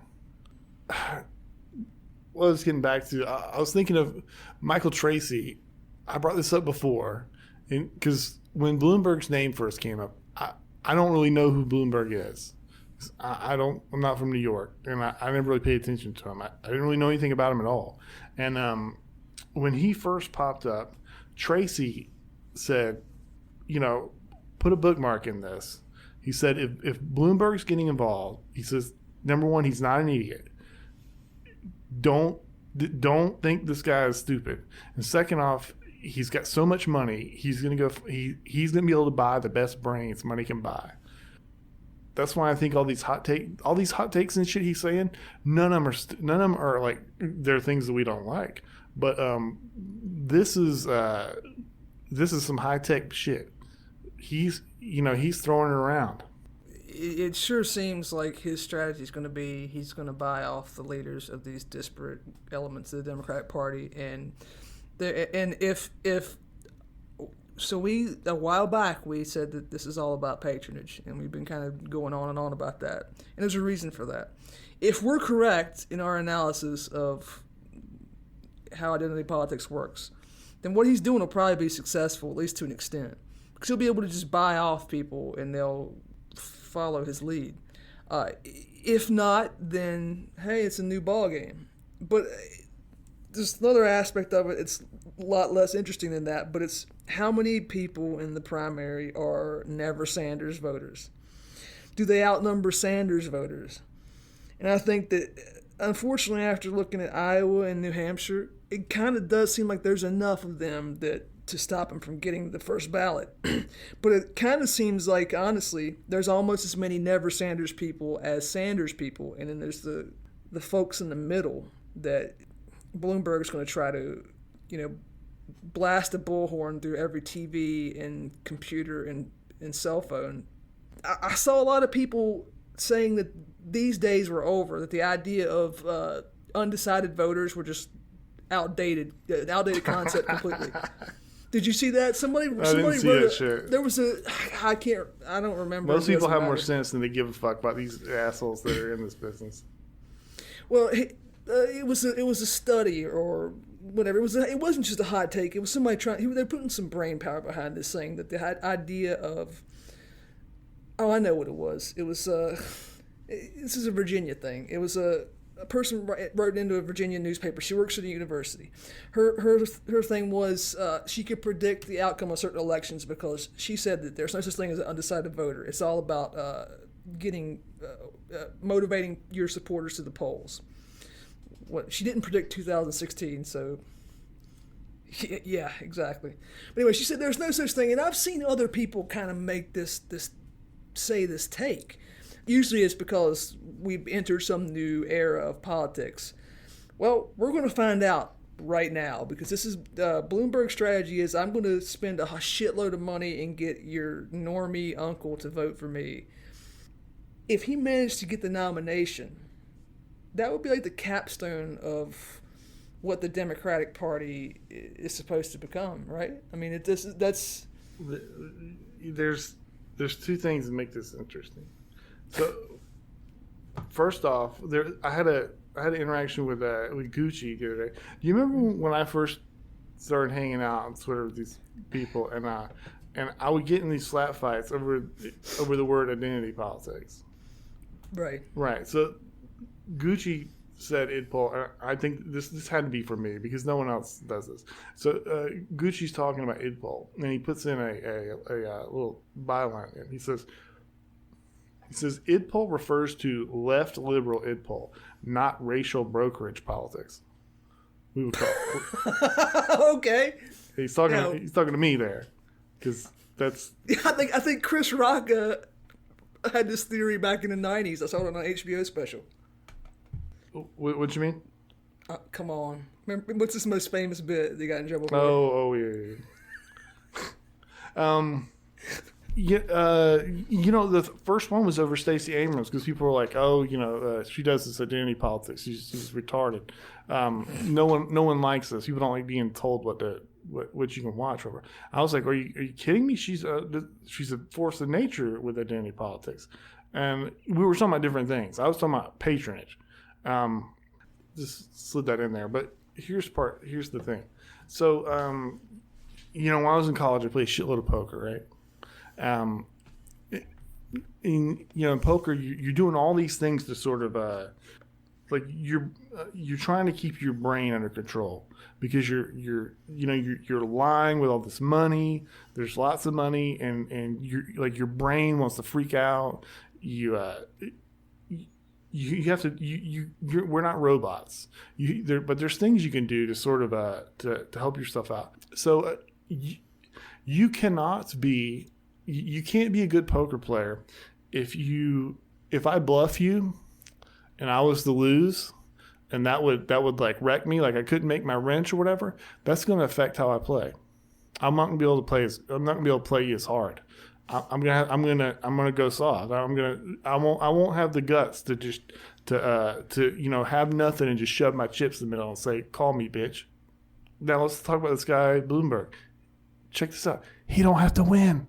Well, just getting back to, I was thinking of Michael Tracy. I brought this up before, because when Bloomberg's name first came up, I don't really know who Bloomberg is. I'm not from New York, and I never really paid attention to him. I didn't really know anything about him at all, and when he first popped up, Tracy said, put a bookmark in this. He said, if Bloomberg's getting involved, he says, number one, he's not an idiot. Don't think this guy is stupid. And second off, he's got so much money, he's gonna be able to buy the best brains money can buy. That's why I think all these hot takes and shit he's saying, none of them are like, they're things that we don't like. But this is some high tech shit. He's throwing it around. It sure seems like his strategy is going to be he's going to buy off the leaders of these disparate elements of the Democratic Party, and if So a while back, we said that this is all about patronage, and we've been kind of going on and on about that. And there's a reason for that. If we're correct in our analysis of how identity politics works, then what he's doing will probably be successful, at least to an extent. Because he'll be able to just buy off people, and they'll follow his lead. If not, then, hey, it's a new ball game. But there's another aspect of it. It's a lot less interesting than that, but it's how many people in the primary are never Sanders voters? Do they outnumber Sanders voters? And I think that, unfortunately, after looking at Iowa and New Hampshire, it kind of does seem like there's enough of them to stop him from getting the first ballot. But it kind of seems like, honestly, there's almost as many never Sanders people as Sanders people, and then there's the folks in the middle that Bloomberg's going to try to, blast a bullhorn through every TV and computer and cell phone. I saw a lot of people saying that these days were over, that the idea of undecided voters were just outdated concept completely. Did you see that? Somebody didn't see wrote that shit. There was I don't remember. Most people have more sense than they give a fuck about these assholes that are in this business. Well, it was a study or whatever. It wasn't just a hot take. It was somebody they're putting some brain power behind this, saying that the idea of, oh, I know what it was. It was this is a Virginia thing. It was a person wrote into a Virginia newspaper. She works at a university. Her thing was she could predict the outcome of certain elections because she said that there's no such thing as an undecided voter. It's all about motivating your supporters to the polls. She didn't predict 2016, so yeah, exactly. But anyway, she said there's no such thing, and I've seen other people kind of make this take. Usually it's because we've entered some new era of politics. Well, we're going to find out right now, because this is Bloomberg's strategy is I'm going to spend a shitload of money and get your normie uncle to vote for me. If he managed to get the nomination, that would be like the capstone of what the Democratic Party is supposed to become, right? I mean, there's two things that make this interesting. So, first off, I had an interaction with Gucci the other day. Do you remember when I first started hanging out on Twitter with these people, and I would get in these slap fights over the word identity politics? Right. Right. So Gucci said id poll. I think this had to be for me because no one else does this. So Gucci's talking about id poll, and he puts in a little byline. And he says id poll refers to left liberal id poll, not racial brokerage politics. We would call okay. He's talking. He's talking to me there, because that's. Yeah, I think Chris Rock had this theory back in the '90s. I saw it on an HBO special. What you mean? Come on. Remember, what's his most famous bit they got in trouble for? Yeah. The first one was over Stacey Abrams because people were like, she does this identity politics. She's retarded. No one likes this. People don't like being told what you can watch over. I was like, are you kidding me? She's a force of nature with identity politics. And we were talking about different things. I was talking about patronage. Just slid that in there. But here's the thing. So, when I was in college, I played a shitload of poker, right? In poker, you're doing all these things to sort of, you're trying to keep your brain under control because you're lying with all this money. There's lots of money, and your brain wants to freak out. You have to. We're not robots. But there's things you can do to sort of to help yourself out. So you can't be a good poker player if I bluff you, and I was to lose, and that would like wreck me. Like I couldn't make my wrench or whatever. That's going to affect how I play. I'm not going to be able to play you as hard. I'm gonna go soft. I won't have the guts to just have nothing and just shove my chips in the middle and say, "Call me, bitch." Now let's talk about this guy Bloomberg. check this out. He don't have to win.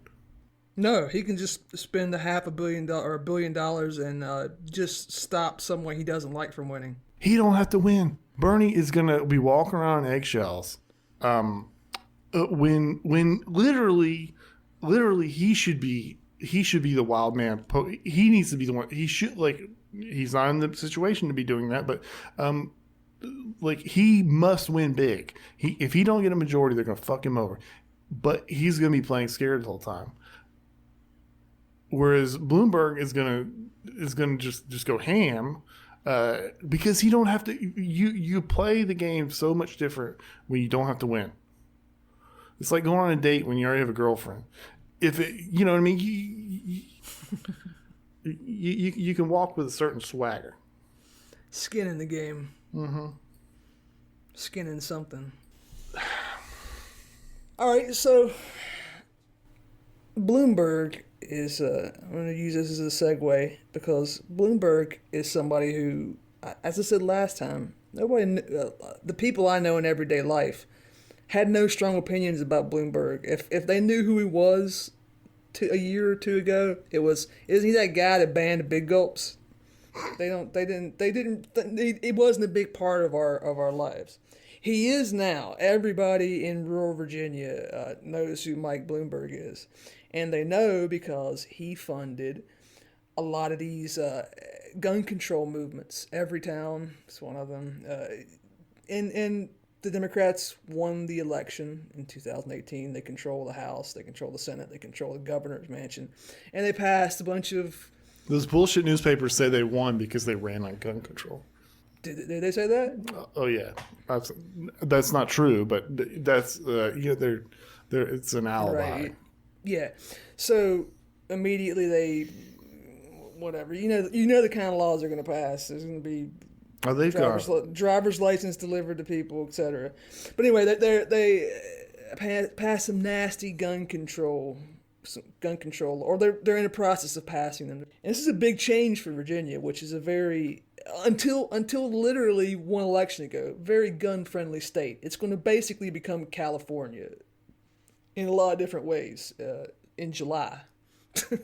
No, he can just spend $500 million or $1 billion and just stop someone he doesn't like from winning. He don't have to win. Bernie is gonna be walking around in eggshells. When literally he should be the wild man. He needs to be the one. He should he's not in the situation to be doing that, but he must win big. If he don't get a majority, they're gonna fuck him over. But he's gonna be playing scared the whole time. Whereas Bloomberg is gonna just go ham, because he don't have to. You play the game so much different when you don't have to win. It's like going on a date when you already have a girlfriend. You know what I mean. You can walk with a certain swagger. Skin in the game. Mm-hmm. Skin in something. All right, so Bloomberg is, I'm going to use this as a segue, because Bloomberg is somebody who, as I said last time, the people I know in everyday life had no strong opinions about Bloomberg. If they knew who he was a year or two ago, isn't he that guy that banned big gulps? It wasn't a big part of our lives. He is now. Everybody in rural Virginia knows who Mike Bloomberg is. And they know because he funded a lot of these gun control movements. Everytown is one of them. And the Democrats won the election in 2018. They control the House. They control the Senate. They control the governor's mansion. And they passed a bunch of... Those bullshit newspapers say they won because they ran on gun control. Did they say that? Oh yeah, that's not true, but that's they're it's an alibi. Right. Yeah. So immediately they, whatever, you know the kind of laws they're going to pass. There's going to be driver's license delivered to people, etc. But anyway, they pass some nasty gun control, or they're in the process of passing them. And this is a big change for Virginia, which is a very until literally one election ago, very gun-friendly state. It's going to basically become California in a lot of different ways in July.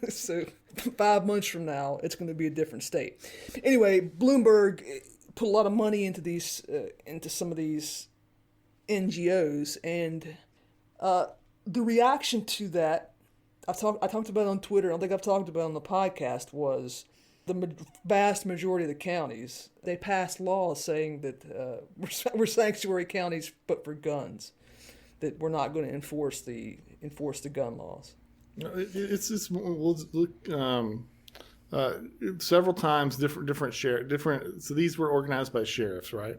So 5 months from now, it's going to be a different state. Anyway, Bloomberg put a lot of money into some of these NGOs, and the reaction to that, I talked about it on Twitter. I don't think I've talked about it on the podcast. Was the vast majority of the counties, they passed laws saying that we're sanctuary counties, but for guns, that we're not going to enforce the gun laws. It's just several times different. So these were organized by sheriffs, right?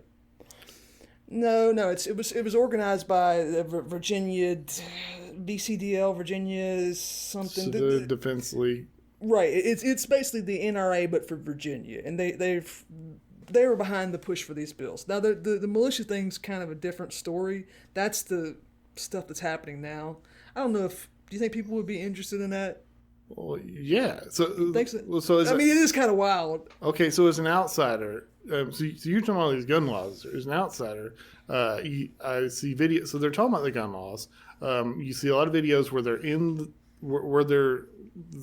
No, it was organized by the Virginia BCDL, Virginia something. So the Defense League. Right, it's basically the NRA but for Virginia, and they were behind the push for these bills. Now the militia thing's kind of a different story. That's the stuff that's happening now. I don't know if do you think people would be interested in that? Well, yeah. So it is kind of wild. Okay, so as an outsider, so you're talking about these gun laws. As an outsider, I see videos. So they're talking about the gun laws. You see a lot of videos where they're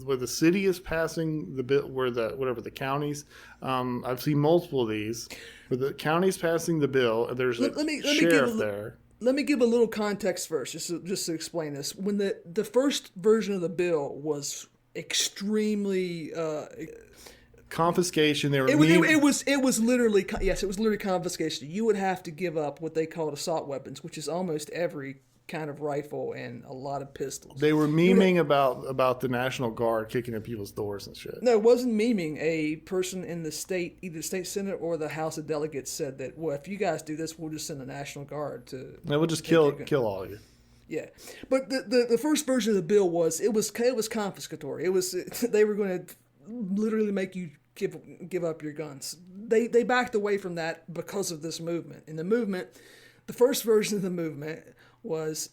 where the city is passing the bill, where the counties. I've seen multiple of these where the county's passing the bill. And there's a sheriff there. Let me give a little context first, just to explain this. When the first version of the bill was extremely confiscation, it was literally confiscation. You would have to give up what they called assault weapons, which is almost every kind of rifle and a lot of pistols. They were memeing about the National Guard kicking in people's doors and shit. No, it wasn't memeing. A person in the state, either the state senate or the House of Delegates, said that, well, if you guys do this, we'll just send the National Guard to. They will just kill all of you. Yeah, but the first version of the bill was confiscatory. It was they were going to literally make you give up your guns. They backed away from that because of this movement. In the movement, the first version of the movement was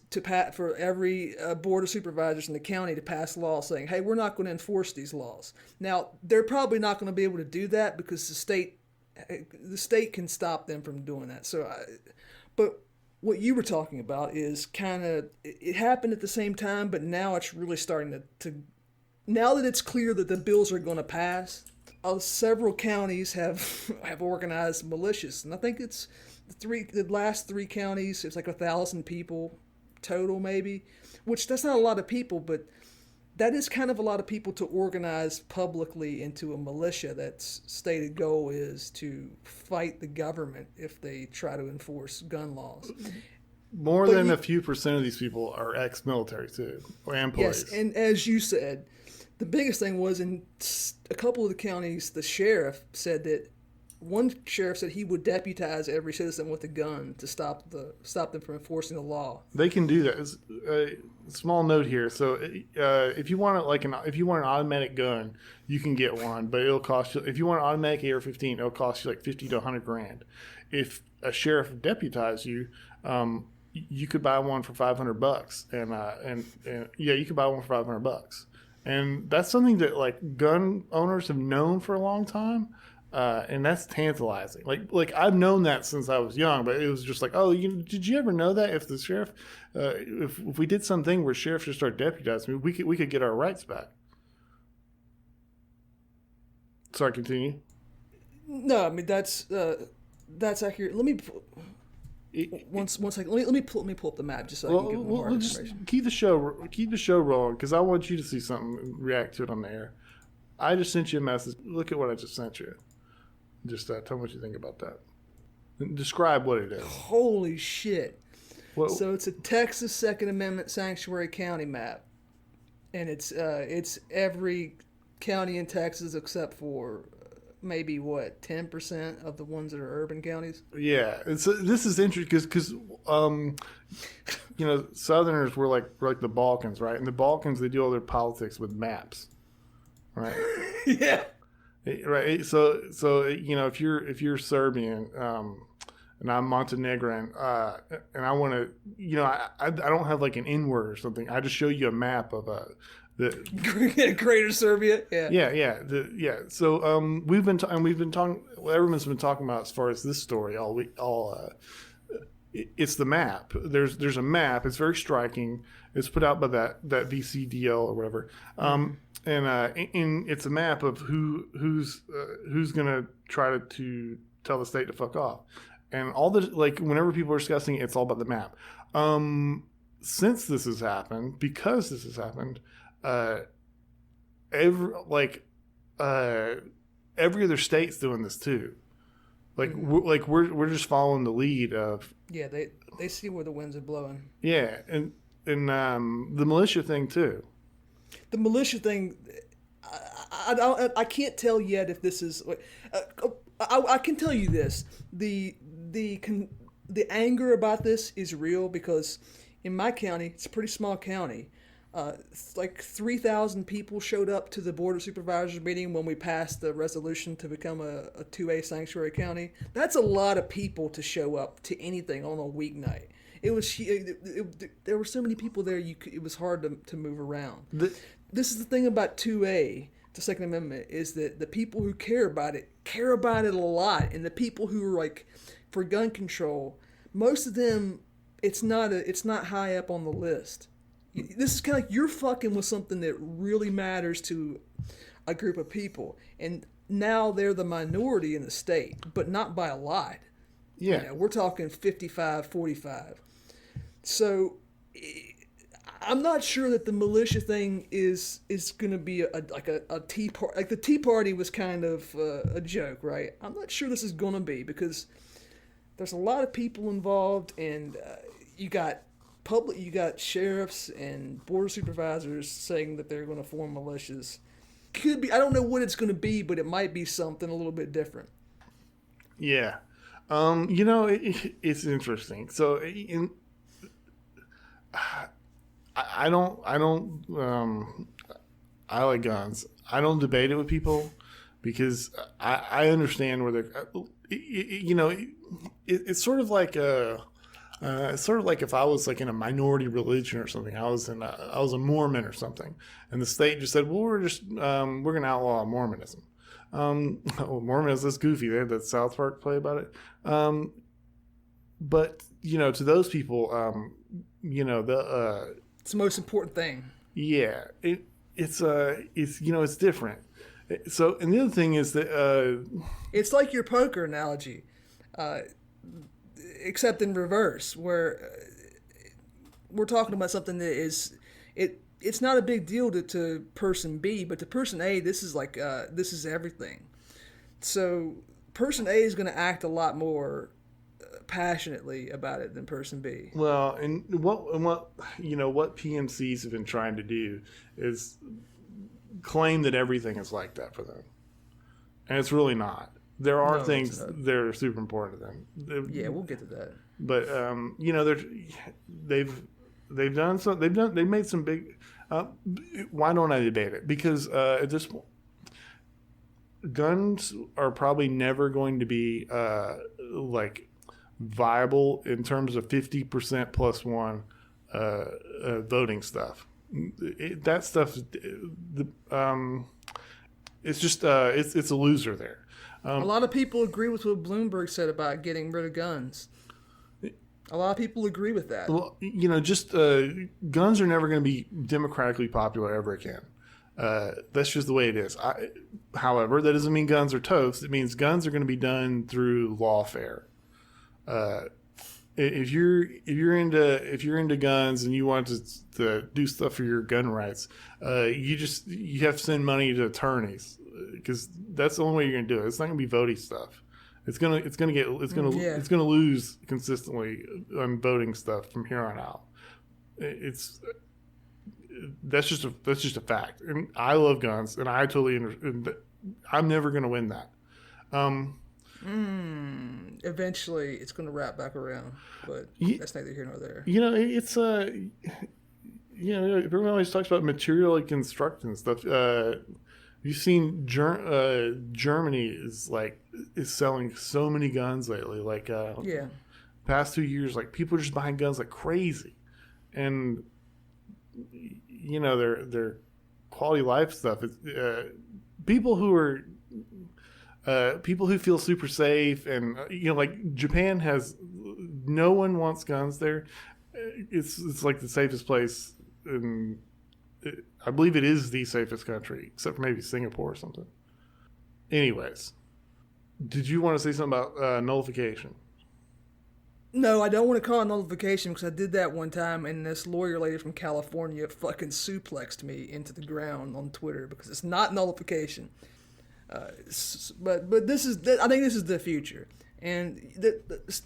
for every board of supervisors in the county to pass laws saying, hey, we're not going to enforce these laws. Now, they're probably not going to be able to do that because the state can stop them from doing that. So, but what you were talking about is kind of it happened at the same time, but now it's really starting to now that it's clear that the bills are going to pass. Several counties have organized militias, and I think it's the last three counties. It's like 1,000 people total, maybe, which that's not a lot of people, but that is kind of a lot of people to organize publicly into a militia that's stated goal is to fight the government if they try to enforce gun laws. More than a few percent of these people are ex-military too, or employees. Yes, and as you said, the biggest thing was in a couple of the counties, the sheriff said that one sheriff said he would deputize every citizen with a gun to stop them from enforcing the law. They can do that. A small note here. So if you want an automatic gun, you can get one, but it'll cost you. If you want an automatic AR-15, it'll cost you like $50 to $100,000. If a sheriff deputizes you, you could buy one for $500, and yeah, you could buy one for $500. And that's something that like gun owners have known for a long time, and that's tantalizing. Like I've known that since I was young, but it was just like, oh, did you ever know that if the sheriff, if we did something where sheriffs should start deputizing, we could get our rights back. Sorry, continue. No, I mean that's accurate. Let me. One second. Let me pull up the map just so I can get more information. Keep the show rolling because I want you to see something and react to it on the air. I just sent you a message. Look at what I just sent you. Just tell me what you think about that. Describe what it is. Holy shit! So it's a Texas Second Amendment sanctuary county map, and it's every county in Texas except for maybe 10% of the ones that are urban counties. Yeah, this is interesting because Southerners were like the Balkans, right? In the Balkans, they do all their politics with maps, right? Yeah, right. So if you're Serbian, and I'm Montenegrin, and I want to, I don't have like an N word or something. I just show you a map of Greater Serbia. Yeah. So we've been talking. Everyone's been talking about as far as this story it's the map. There's a map. It's very striking. It's put out by that VCDL or whatever. And it's a map of who's gonna try to tell the state to fuck off. And all the whenever people are discussing it, it's all about the map. Since this has happened, because this has happened. Every other state's doing this too. We're just following the lead of. Yeah, they see where the winds are blowing. Yeah, and the militia thing too. The militia thing, I can't tell yet if this is. I can tell you this: the anger about this is real because in my county, it's a pretty small county. 3,000 people showed up to the Board of Supervisors meeting when we passed the resolution to become a 2A sanctuary county. That's a lot of people to show up to anything on a weeknight. There were so many people there, it was hard to move around. This is the thing about 2A, the Second Amendment, is that the people who care about it a lot, and the people who are for gun control, most of them, it's not high up on the list. This is kind of like you're fucking with something that really matters to a group of people. And now they're the minority in the state, but not by a lot. Yeah. We're talking 55-45. So I'm not sure that the militia thing is going to be a tea party. Like the Tea Party was kind of a joke, right? I'm not sure this is going to be because there's a lot of people involved and you got sheriffs and board of supervisors saying that they're going to form militias. Could be. I don't know what it's going to be, but it might be something a little bit different. Yeah, it's interesting. So, I like guns. I don't debate it with people because I understand where they're. It's sort of like a. It's sort of like if I was in a minority religion or something. I was a Mormon or something, and the state just said, "Well, we're going to outlaw Mormonism." Mormonism is goofy. They had that South Park play about it. but to those people, It's the most important thing. yeah, it's different. So, and the other thing is that It's like your poker analogy, except in reverse, where we're talking about something that is it's not a big deal to person B, but to person A, this is everything. So person A is going to act a lot more passionately about it than person B. well, and what PMCs have been trying to do is claim that everything is like that for them, and it's really not. There are things that are super important to them. Yeah, we'll get to that. But they've made some big. Why don't I debate it? Because at this point, guns are probably never going to be like viable in terms of 50% plus one voting stuff. That stuff, it's just it's a loser there. A lot of people agree with what Bloomberg said about getting rid of guns. A lot of people agree with that. Well, just guns are never going to be democratically popular ever again. That's just the way it is. However, that doesn't mean guns are toast. It means guns are going to be done through lawfare. If you're into guns and you want to do stuff for your gun rights, you have to send money to attorneys because that's the only way you're going to do it. It's not going to be voting stuff. It's gonna lose consistently on voting stuff from here on out. That's just a fact. And I love guns, and I totally I'm never gonna win that. Eventually, it's gonna wrap back around, but that's neither here nor there. It's everyone always talks about material construction and stuff. You've seen Germany is selling so many guns lately. Past 2 years, people are just buying guns like crazy, and their quality of life stuff. People who feel super safe, and Japan has no one wants guns there. It's like the safest place in. I believe it is the safest country, except for maybe Singapore or something. Anyways, did you want to say something about nullification? No, I don't want to call it nullification because I did that one time, and this lawyer lady from California fucking suplexed me into the ground on Twitter because it's not nullification. But this is, I think this is the future. And the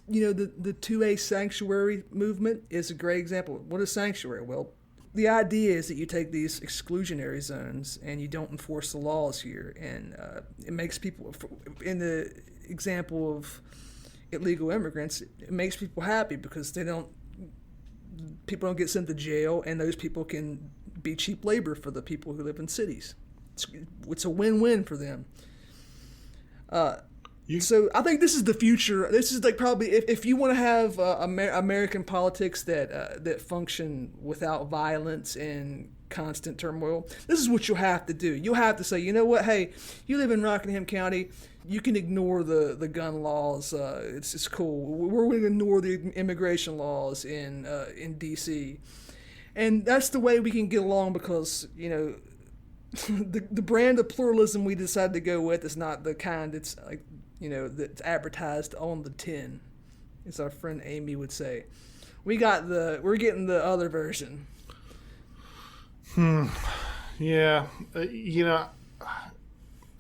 2A sanctuary movement is a great example. What is sanctuary? Well, the idea is that you take these exclusionary zones and you don't enforce the laws here, and it makes people, in the example of illegal immigrants, it makes people happy because people don't get sent to jail, and those people can be cheap labor for the people who live in cities. It's a win-win for them. So I think this is the future. This is probably if you want to have American politics that function without violence and constant turmoil, this is what you'll have to do. You'll have to say, you know what? Hey, you live in Rockingham County. You can ignore the gun laws. It's cool. We're going to ignore the immigration laws in D.C. And that's the way we can get along because the brand of pluralism we decided to go with is not the kind that's that's advertised on the tin, as our friend Amy would say. We're getting the other version. Yeah,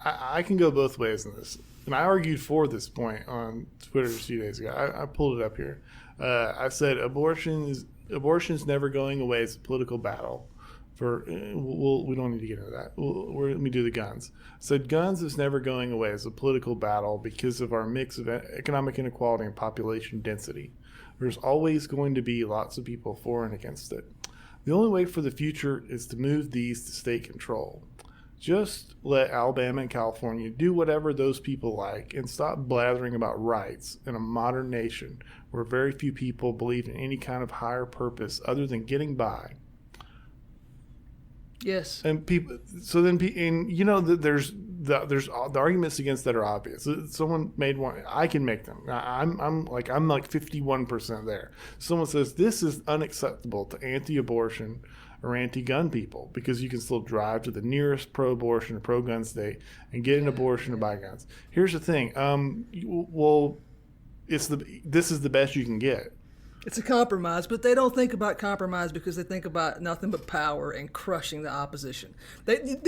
I can go both ways in this, and I argued for this point on Twitter a few days ago. I pulled it up here. I said abortion is never going away as a political battle. We don't need to get into that. Let me do the guns. So guns is never going away as a political battle because of our mix of economic inequality and population density. There's always going to be lots of people for and against it. The only way for the future is to move these to state control. Just let Alabama and California do whatever those people like and stop blathering about rights in a modern nation where very few people believe in any kind of higher purpose other than getting by. Yes. And people. So then, and there's there's the arguments against that are obvious. Someone made one. I can make them. I'm like 51% there. Someone says this is unacceptable to anti-abortion or anti-gun people because you can still drive to the nearest pro-abortion or pro-gun state and get an abortion or buy guns. Here's the thing. This is the best you can get. It's a compromise, but they don't think about compromise because they think about nothing but power and crushing the opposition. Dave,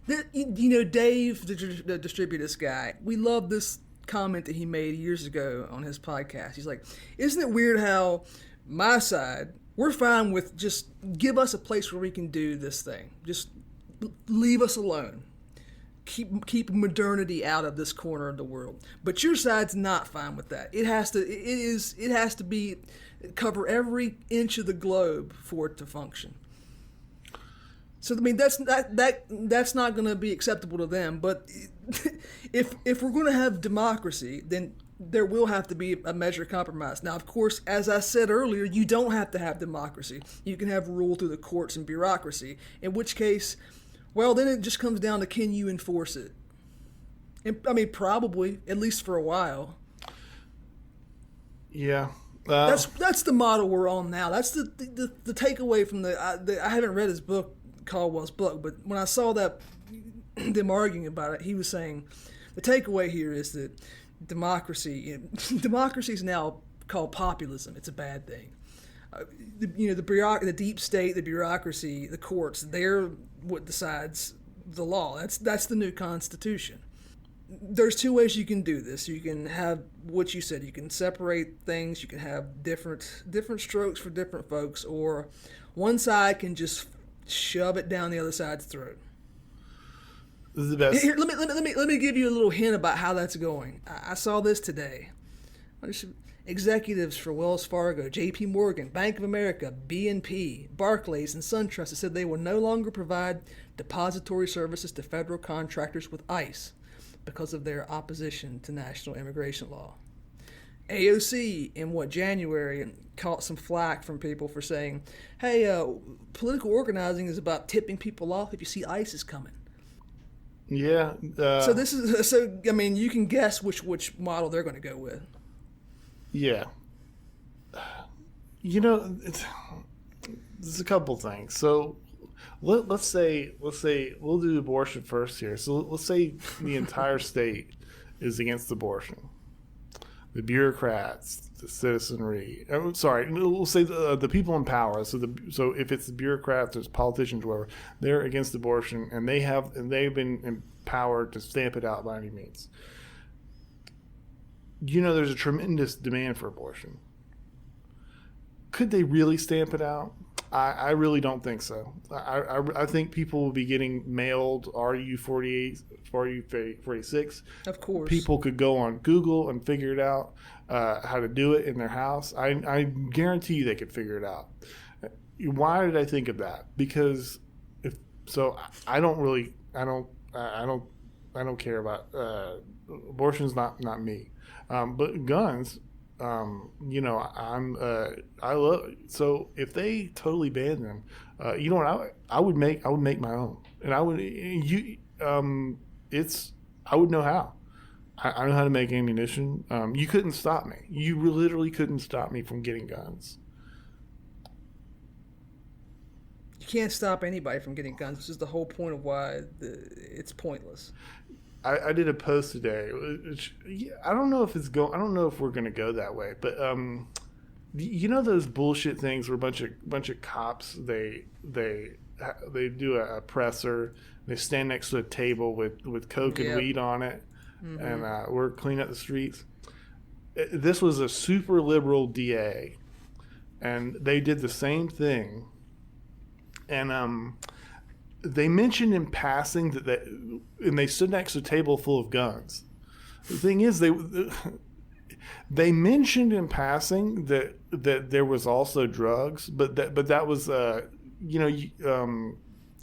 the Distributist guy, we love this comment that he made years ago on his podcast. He's like, isn't it weird how my side, we're fine with just give us a place where we can do this thing. Just leave us alone. Keep modernity out of this corner of the world. But your side's not fine with that. It has to be cover every inch of the globe for it to function. So I mean that's not going to be acceptable to them. But if we're going to have democracy, then there will have to be a measure of compromise. Now, of course, as I said earlier, you don't have to have democracy. You can have rule through the courts and bureaucracy. In which case, well, then it just comes down to can you enforce it? And, I mean, probably, at least for a while. Yeah. That's the model we're on now. That's the takeaway from I haven't read his book, Caldwell's book, but when I saw that them arguing about it, he was saying the takeaway here is that democracy is now called populism. It's a bad thing. The deep state, the bureaucracy, the courts, they're what decides the law. That's the new Constitution. There's two ways you can do this. You can have what you said. You can separate things. You can have different strokes for different folks, or one side can just shove it down the other side's throat. This is the best. Here, let me give you a little hint about how that's going. I saw this today. Executives for Wells Fargo, J.P. Morgan, Bank of America, BNP, Barclays, and SunTrust have said they will no longer provide depository services to federal contractors with ICE because of their opposition to national immigration law. AOC in January caught some flack from people for saying, hey, political organizing is about tipping people off if you see ICE is coming. Yeah. So I mean, you can guess which model they're going to go with. Yeah. There's a couple things. So let's say we'll do abortion first here. So let's say the entire state is against abortion. The bureaucrats, the citizenry. We'll say the people in power. So if it's the bureaucrats, there's politicians, whatever, they're against abortion, and they've been empowered to stamp it out by any means. There's a tremendous demand for abortion. Could they really stamp it out? I really don't think so. I think people will be getting mailed RU48, RU46. Of course. People could go on Google and figure it out, how to do it in their house. I guarantee you they could figure it out. Why did I think of that? Because I don't care about abortion's not me. But guns, I love. So if they totally ban them, you know what? I would make my own, and I would I would know how. I know how to make ammunition. You couldn't stop me. You literally couldn't stop me from getting guns. You can't stop anybody from getting guns. This is the whole point of why it's pointless. I did a post today. Which, I don't know if it's I don't know if we're going to go that way, but those bullshit things where a bunch of cops they do a presser. They stand next to a table with coke and weed on it, mm-hmm. and we're cleaning up the streets. This was a super liberal DA, and they did the same thing, and they mentioned in passing and they stood next to a table full of guns. The thing is, they mentioned in passing that there was also drugs, but that was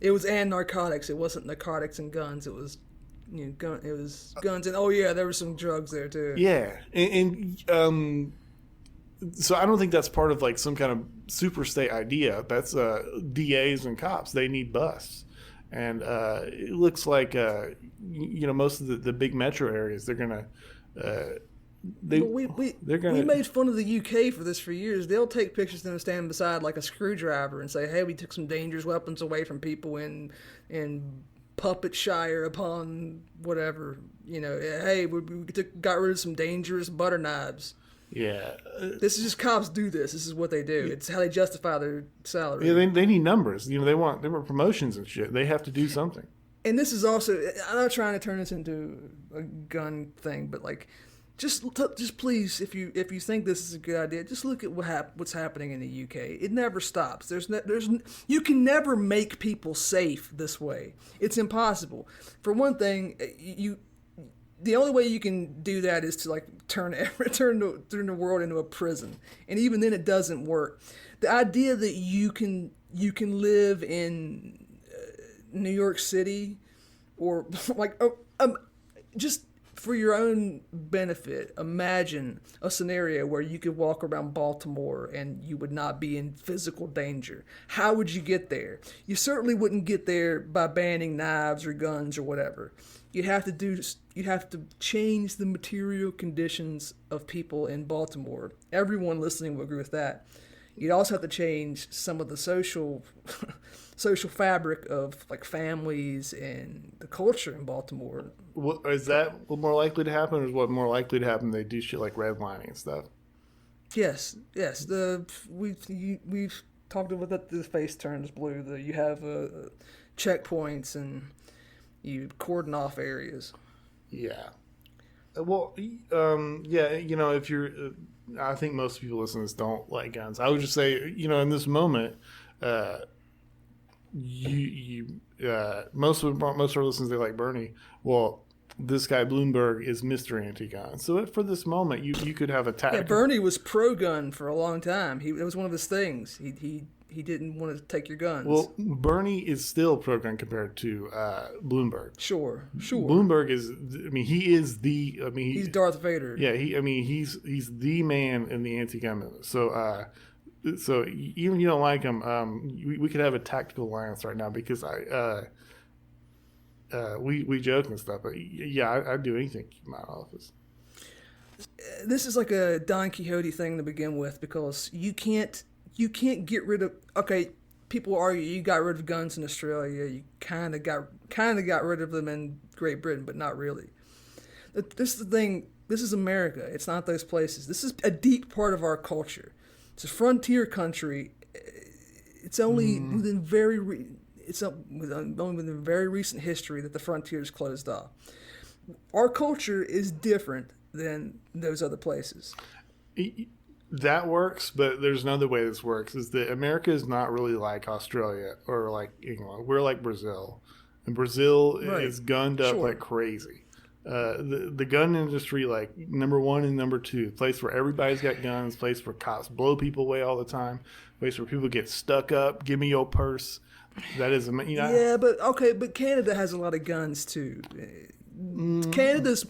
it was and narcotics. It wasn't narcotics and guns. It was it was guns and there were some drugs there too. Yeah, and so I don't think that's part of like some kind of super state idea. That's DAs and cops. They need busts. and it looks like most of the big metro areas they're gonna. We made fun of the UK for this for years. They'll take pictures of them standing beside like a screwdriver and say, "Hey, we took some dangerous weapons away from people in Puppetshire upon whatever. Hey, we got rid of some dangerous butter knives." Yeah, this is just cops do this. This is what they do. It's how they justify their salary. Yeah, they need numbers. They want promotions and shit. They have to do something. And this is also, I'm not trying to turn this into a gun thing, but like. Just please, if you think this is a good idea, just look at what's happening in the UK. It never stops. You can never make people safe this way. It's impossible. For one thing, the only way you can do that is to like turn the world into a prison, and even then it doesn't work. The idea that you can live in New York City, or like just. For your own benefit, imagine a scenario where you could walk around Baltimore and you would not be in physical danger. How would you get there? You certainly wouldn't get there by banning knives or guns or whatever. You'd have to change the material conditions of people in Baltimore. Everyone listening will agree with that. You'd also have to change some of the social fabric of like families and the culture in Baltimore. Is that what more likely to happen, or is what more likely to happen? They do shit like redlining and stuff. Yes. We've talked about that. The face turns blue. You have checkpoints and you cordon off areas. Yeah. Well, if you're, I think most people listening to this don't like guns. I would just say, in this moment, most of our listeners, they like Bernie. Well, this guy Bloomberg is Mr. Anti-Gun. So for this moment, you could have a tactic. Yeah, Bernie was pro-gun for a long time. It was one of his things. He didn't want to take your guns. Well, Bernie is still pro-gun compared to Bloomberg. Sure. Bloomberg is. He's Darth Vader. Yeah, he's the man in the anti-gun movement. So even if you don't like him, we could have a tactical alliance right now because we joke and stuff, but yeah, I'd do anything to keep him out of office. This is like a Don Quixote thing to begin with because you can't get rid of. Okay, people argue you got rid of guns in Australia. You kind of got rid of them in Great Britain, but not really. This is the thing. This is America. It's not those places. This is a deep part of our culture. It's a frontier country. It's only within very recent history that the frontier is closed off. Our culture is different than those other places. That works, but there's another way this works, is that America is not really like Australia or like England. We're like Brazil. And Brazil is gunned up like crazy. The gun industry, like number one and number two, place where everybody's got guns, place where cops blow people away all the time, place where people get stuck up, give me your purse. That is, yeah, but Canada has a lot of guns too. Canada is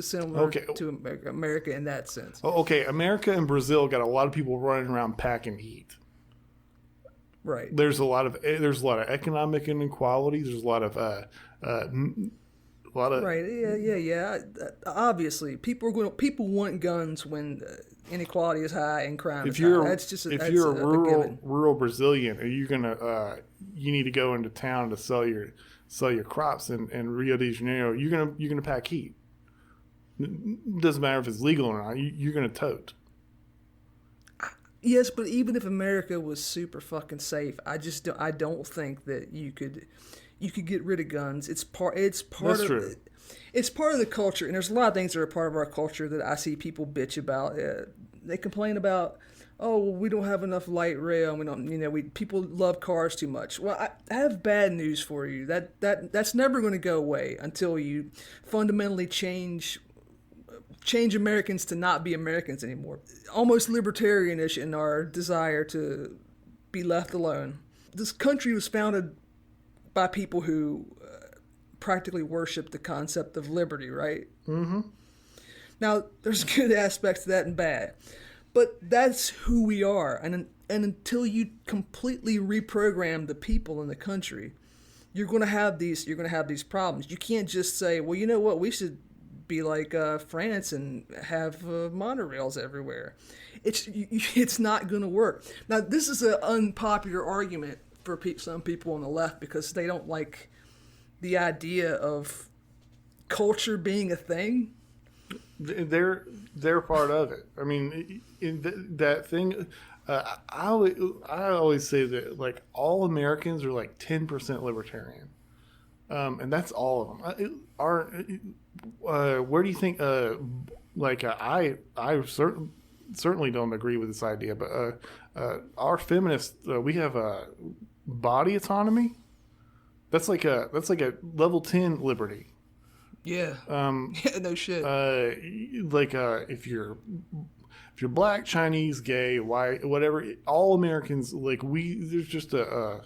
similar to America in that sense. Okay, America and Brazil got a lot of people running around packing heat. Right. There's a lot of economic inequality. There's a lot of right. Yeah. Obviously, people want guns when inequality is high and crime is high. If you're a rural Brazilian, are you gonna you need to go into town to sell your crops in Rio de Janeiro? You're gonna pack heat. It doesn't matter if it's legal or not. You're gonna tote. Yes, but even if America was super fucking safe, I don't think that you could get rid of guns. It's part of the culture, and there's a lot of things that are part of our culture that I see people bitch about. They complain about, we don't have enough light rail, and we don't, people love cars too much. Well, I have bad news for you. That's never going to go away until you fundamentally change Americans to not be Americans anymore. Almost libertarianish in our desire to be left alone. This country was founded by people who practically worship the concept of liberty, right? Mm-hmm. Now, there's good aspects to that and bad, but that's who we are. And until you completely reprogram the people in the country, you're going to have these problems. You can't just say, well, you know what, we should be like France and have monorails everywhere. It's not going to work. Now, this is an unpopular argument for some people on the left because they don't like the idea of culture being a thing. They're part of it. I mean, that thing. I always say that like all Americans are like 10% libertarian, and that's all of them. Where do you think? I certainly don't agree with this idea, but our feminists, we have body autonomy. That's like a level 10 liberty. Yeah. Yeah, no shit. If you're black, Chinese, gay, white, whatever, all Americans, like there's just a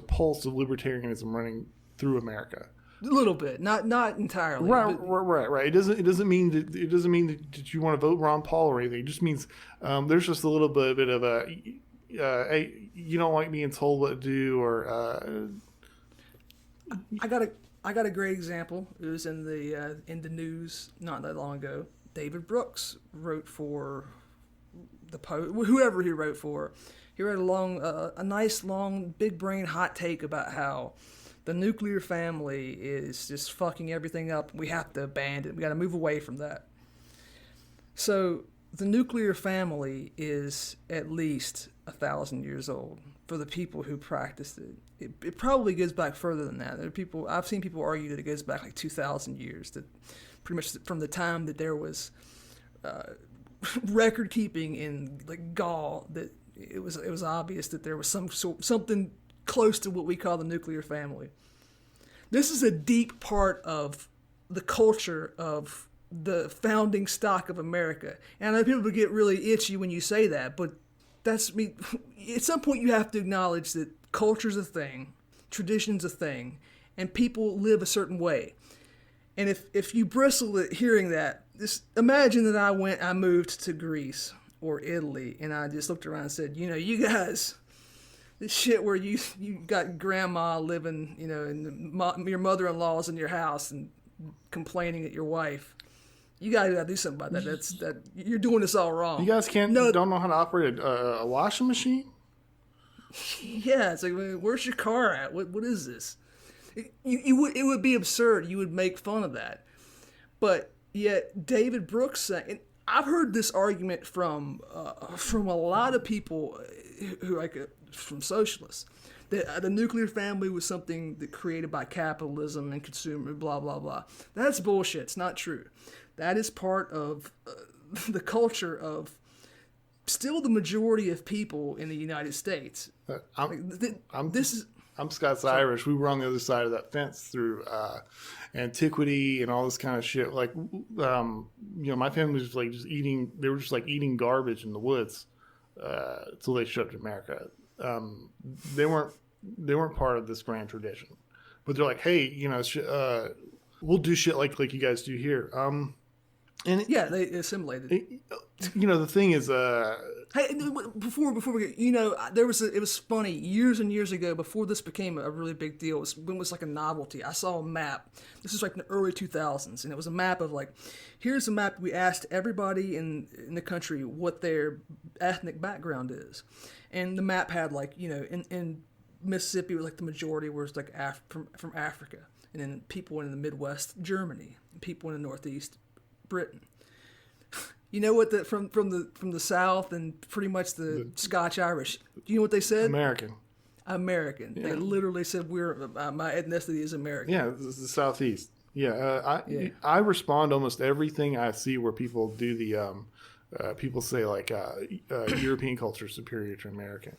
pulse of libertarianism running through America. A little bit, not entirely. Right. It doesn't mean that you want to vote Ron Paul or anything. It just means there's just a little bit of a hey, you don't like being told what to do, or I got a great example. It was in the news not that long ago. David Brooks wrote for whoever he wrote for. He wrote a nice long big brain hot take about how the nuclear family is just fucking everything up. We have to abandon it. We got to move away from that. So the nuclear family is at least 1,000 years old for the people who practiced it. It probably goes back further than that. I've seen people argue that it goes back like 2,000 years. That pretty much from the time that there was record keeping in like Gaul, that it was obvious that there was something close to what we call the nuclear family. This is a deep part of the culture of the founding stock of America. And I know people get really itchy when you say that, but that's me. At some point you have to acknowledge that culture's a thing, tradition's a thing, and people live a certain way. And if you bristle at hearing that, just imagine that I moved to Greece or Italy, and I just looked around and said, you guys, this shit where you got grandma living, and your mother-in-law's in your house and complaining at your wife. You gotta do something about that. That you're doing this all wrong. You guys don't know how to operate a washing machine? Yeah, it's like, where's your car at? What is this? It would be absurd. You would make fun of that. But yet David Brooks said, and I've heard this argument from a lot of people who from socialists, that the nuclear family was something that created by capitalism and consumer, blah, blah, blah. That's bullshit. It's not true. That is part of the culture of still the majority of people in the United States. I'm Scots Irish. We were on the other side of that fence through antiquity and all this kind of shit. Like, my family was like just eating. They were just like eating garbage in the woods until they showed up to America. They weren't part of this grand tradition, but they're like, hey, we'll do shit like you guys do here. They assimilated. The thing is, hey, before we get, it was funny years and years ago before this became a really big deal. It was like a novelty. I saw a map. This is like in the early 2000s, and it was a map of like, here's a map. We asked everybody in the country what their ethnic background is, and the map had like in Mississippi was like the majority was like from Africa, and then people in the Midwest, Germany, and people in the Northeast, Britain. You know what? From the South and pretty much the Scotch Irish. Do you know what they said? American. Yeah. They literally said my ethnicity is American. Yeah, this is the Southeast. Yeah, I respond to almost everything I see where people do the people say like European culture is superior to American.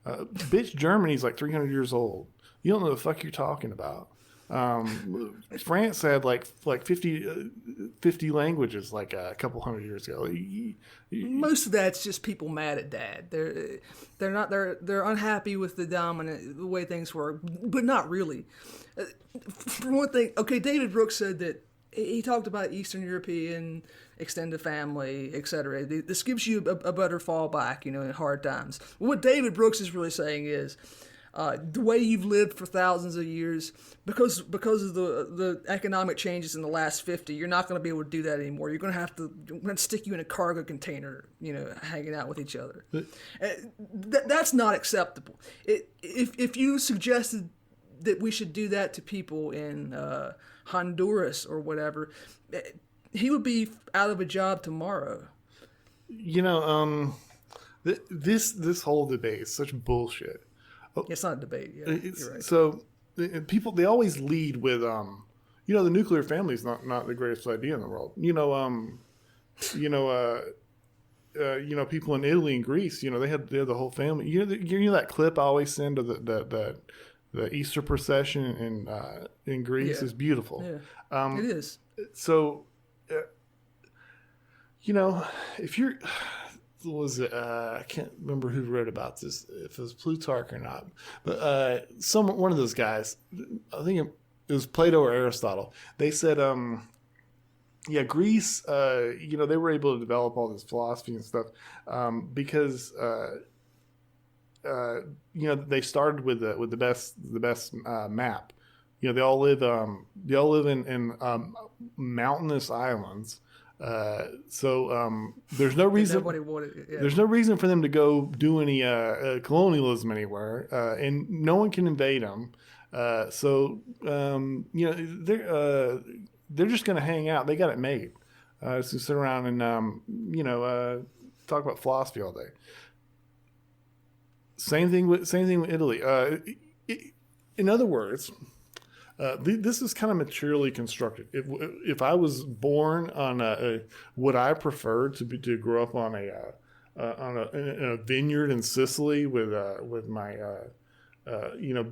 Bitch, Germany's like 300 years old. You don't know the fuck you're talking about. France had like 50 languages like a couple hundred years ago. Most of that's just people mad at Dad. They're unhappy with the way things were, but not really. For one thing, okay, David Brooks said that he talked about Eastern European extended family, etc. This gives you a better fallback, in hard times. What David Brooks is really saying is, the way you've lived for thousands of years, because of the economic changes in the last 50, you're not going to be able to do that anymore. You're going to have to stick you in a cargo container, hanging out with each other. That's not acceptable. If you suggested that we should do that to people in Honduras or whatever, he would be out of a job tomorrow. This whole debate is such bullshit. It's not a debate. Yeah, you're right. So people, they always lead with the nuclear family is not the greatest idea in the world. People in Italy and Greece, they had the whole family. You know that clip I always send of the Easter procession in Greece is beautiful. Yeah. It is. So, if you're, was it? I can't remember who wrote about this, if it was Plutarch or not, but one of those guys, I think it was Plato or Aristotle. They said, Greece, they were able to develop all this philosophy and stuff because they started with the best map. They all live in mountainous islands. So there's no reason. There's no reason for them to go do any colonialism anywhere, and no one can invade them. So they're just going to hang out. They got it made. So sit around and talk about philosophy all day. Same thing with Italy. In other words. This is kind of maturely constructed. If I was born on would I prefer to grow up on in a vineyard in Sicily with my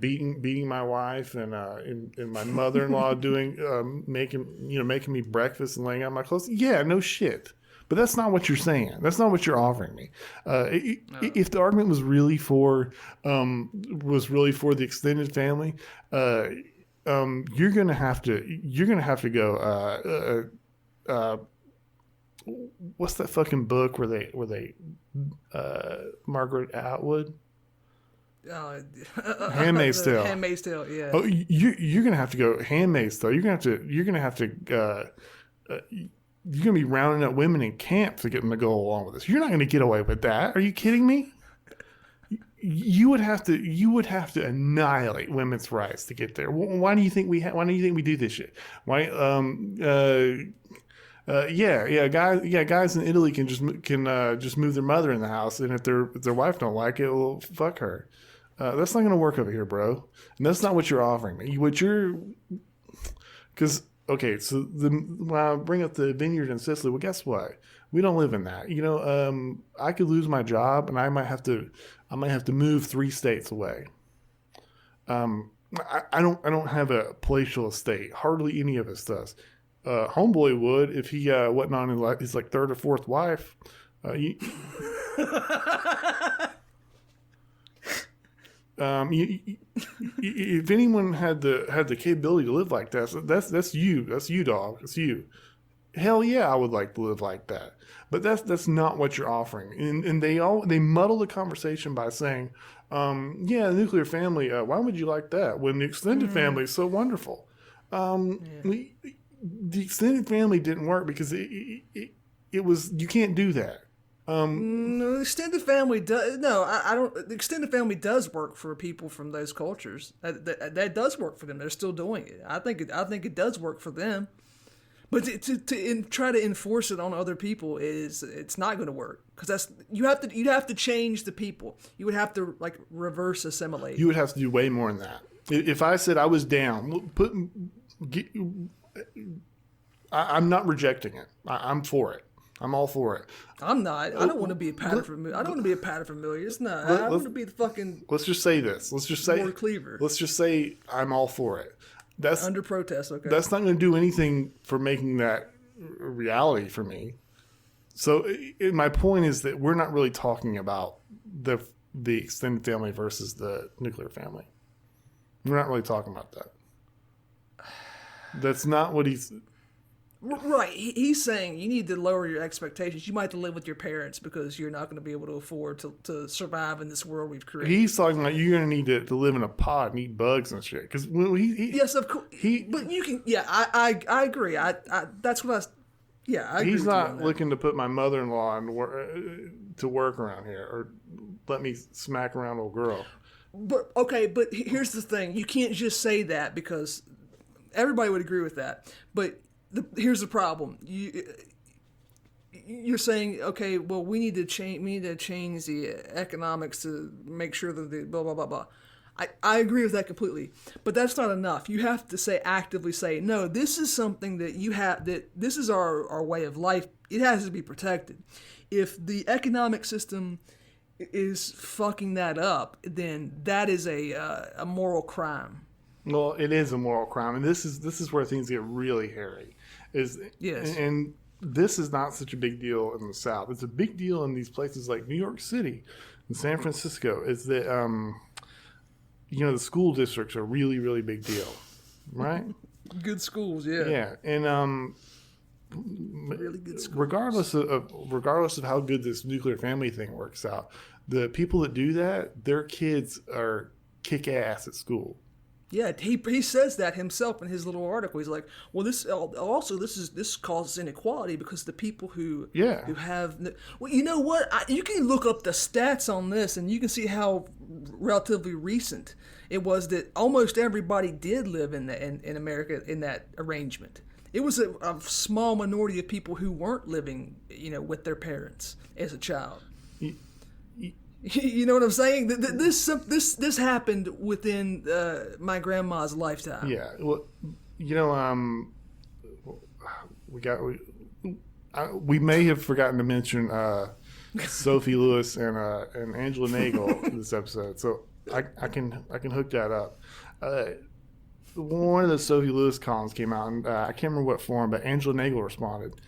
beating my wife and my mother-in-law doing making me breakfast and laying out my clothes? Yeah, no shit. But that's not what you're saying. That's not what you're offering me. If the argument was really for the extended family, you're gonna have to go. What's that fucking book where they Margaret Atwood? Handmaid's Tale. Handmaid's Tale. Yeah. Oh, you're gonna have to go Handmaid's Tale. You're gonna have to. You're gonna be rounding up women in camp to get them to go along with this. You're not gonna get away with that. Are you kidding me? You would have to annihilate women's rights to get there. Why do you think we do this shit? Why? Guys in Italy can just move their mother in the house, and if their wife don't like it, well, fuck her. That's not going to work over here, bro. And that's not what you're offering me. So when I bring up the vineyard in Sicily, well, guess what? We don't live in that. I could lose my job, and I might have to move 3 states away. I don't have a palatial estate. Hardly any of us does. Homeboy would if he wasn't on his like 3rd or 4th wife. If anyone had the capability to live like that, that's you. That's you, dog. That's you. Hell yeah, I would like to live like that. But that's not what you're offering. And they muddle the conversation by saying, the nuclear family, why would you like that when the extended family is so wonderful? The extended family didn't work because it was, you can't do that. No, the extended family does. No, I don't. The extended family does work for people from those cultures. That does work for them. They're still doing it. I think it does work for them. But to try to enforce it on other people it's not going to work, because you'd have to change the people. You would have to like reverse assimilate. You would have to do way more than that. If I said I was down, I'm not rejecting it. I'm for it. I'm all for it. I'm not. I don't want to be a paterfamilias. I don't want to be a paterfamilias. No, I want to be the fucking. Let's just say this. Let's just say Lord Cleaver. Let's just say I'm all for it. That's under protest. Okay. That's not going to do anything for making that a reality for me. So my point is that we're not really talking about the extended family versus the nuclear family. We're not really talking about that. That's not what he's. Right. He's saying you need to lower your expectations. You might have to live with your parents because you're not going to be able to afford to survive in this world we've created. He's talking like you're going to need to live in a pod and eat bugs and shit. Because yes, of course. But you can. Yeah, I agree. I that's what I. Yeah, I agree. He's not looking to put my mother-in-law to work around here or let me smack around old girl. But okay, but here's the thing: you can't just say that because everybody would agree with that. But here's the problem: you're saying, okay, well, we need to change. We need to change the economics to make sure that the blah blah blah blah. I agree with that completely, but that's not enough. You have to actively say, no, this is something that you have, that this is our way of life. It has to be protected. If the economic system is fucking that up, then that is a moral crime. Well, it is a moral crime, and this is where things get really hairy. Yes. And this is not such a big deal in the South. It's a big deal in these places like New York City and San Francisco. Is that the school districts are really, really big deal, right? Good schools, yeah. Yeah, and really good schools. Regardless of how good this nuclear family thing works out, the people that do that, their kids are kick ass at school. Yeah, he says that himself in his little article. He's like, well, this causes inequality because the people who have, well, you know what? You can look up the stats on this, and you can see how relatively recent it was that almost everybody did live in America in that arrangement. It was a small minority of people who weren't living, with their parents as a child. You know what I'm saying? This happened within my grandma's lifetime. Yeah. Well, we may have forgotten to mention Sophie Lewis and Angela Nagel in this episode, so I can hook that up. One of the Sophie Lewis columns came out, and I can't remember what form, but Angela Nagel responded,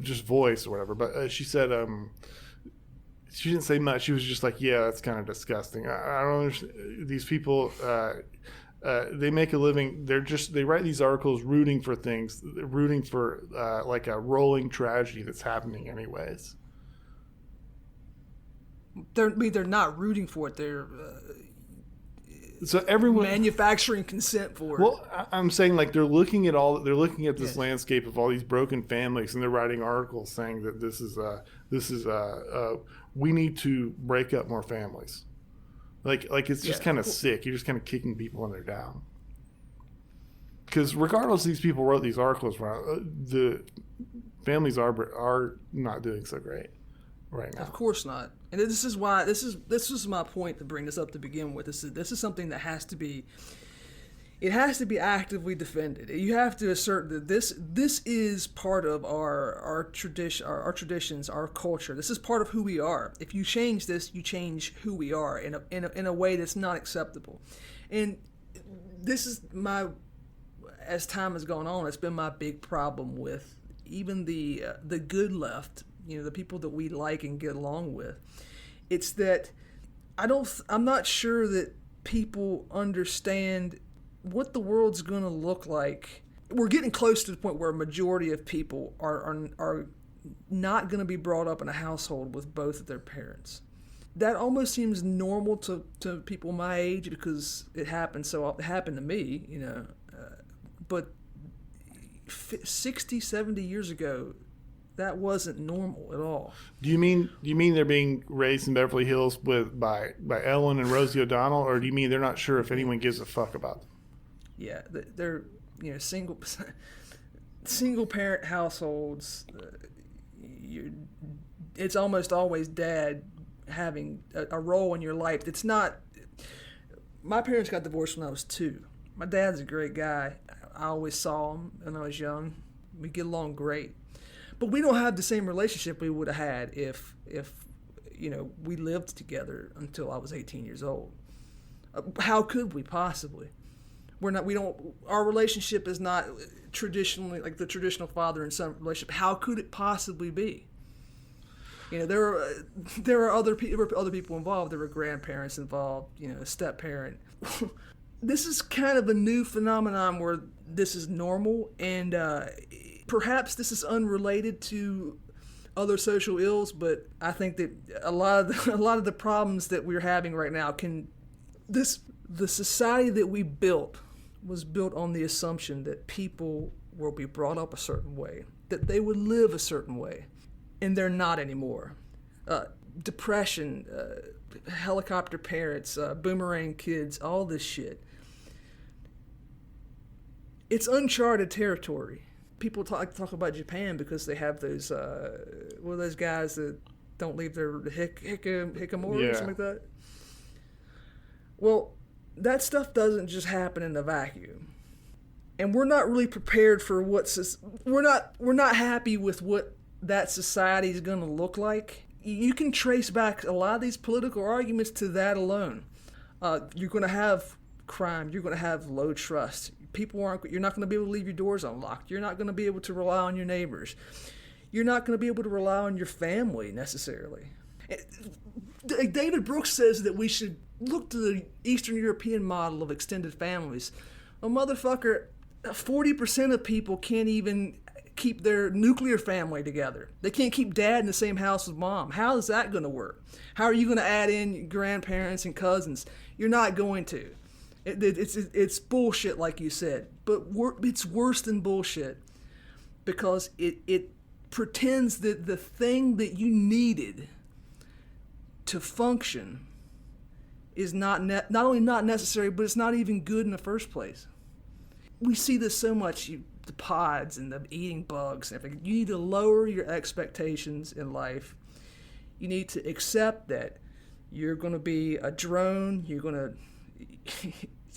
just voice or whatever. But she said. She didn't say much. She was just like, yeah, that's kind of disgusting. I don't understand. These people, they make a living. They write these articles rooting for things, rooting for like a rolling tragedy that's happening anyways. They're not rooting for it. They're so everyone manufacturing consent for it. Well, I'm saying like they're looking at this landscape of all these broken families, and they're writing articles saying that this is we need to break up more families. Like it's just kind of sick. You're just kind of kicking people when they're down. Because regardless, these people wrote these articles. The families are not doing so great right now. Of course not. And this is why this is my point to bring this up to begin with. This is something that has to be actively defended. You have to assert that this is part of our traditions, our culture. This is part of who we are. If you change this, you change who we are in a way that's not acceptable. And this is as time has gone on, it's been my big problem with even the good left. The people that we like and get along with. It's that I'm not sure that people understand what the world's going to look like. We're getting close to the point where a majority of people are not going to be brought up in a household with both of their parents. That almost seems normal to people my age because it happened to me, but 60, 70 years ago, that wasn't normal at all. Do you mean they're being raised in Beverly Hills by Ellen and Rosie O'Donnell, or do you mean they're not sure if anyone gives a fuck about them? Yeah, they're single parent households. It's almost always dad having a role in your life. It's not. My parents got divorced when I was 2. My dad's a great guy. I always saw him when I was young. We get along great. But we don't have the same relationship we would have had if we lived together until I was 18 years old. How could we possibly? Our relationship is not traditionally like the traditional father and son relationship. How could it possibly be? There are other people involved. There were grandparents involved, a step parent. This is kind of a new phenomenon where this is normal, and perhaps this is unrelated to other social ills, but I think that a lot of the problems that we're having right now the society that we built was built on the assumption that people will be brought up a certain way, that they would live a certain way, and they're not anymore. Depression, helicopter parents, boomerang kids, all this shit. It's uncharted territory. People talk about Japan because they have those those guys that don't leave their hikikomori or something like that. Well, that stuff doesn't just happen in a vacuum, and we're not really prepared for we're not happy with what that society is going to look like. You can trace back a lot of these political arguments to that alone. You're going to have crime. You're going to have low trust. You're not going to be able to leave your doors unlocked. You're not going to be able to rely on your neighbors. You're not going to be able to rely on your family necessarily. David Brooks says that we should look to the Eastern European model of extended families. Well, motherfucker, 40% of people can't even keep their nuclear family together. They can't keep dad in the same house as mom. How is that going to work? How are you going to add in grandparents and cousins? You're not going to. It's bullshit, like you said, but it's worse than bullshit because it pretends that the thing that you needed to function is not only not necessary, but it's not even good in the first place. We see this so much, the pods and the eating bugs and everything. You need to lower your expectations in life. You need to accept that you're going to be a drone. You're going to...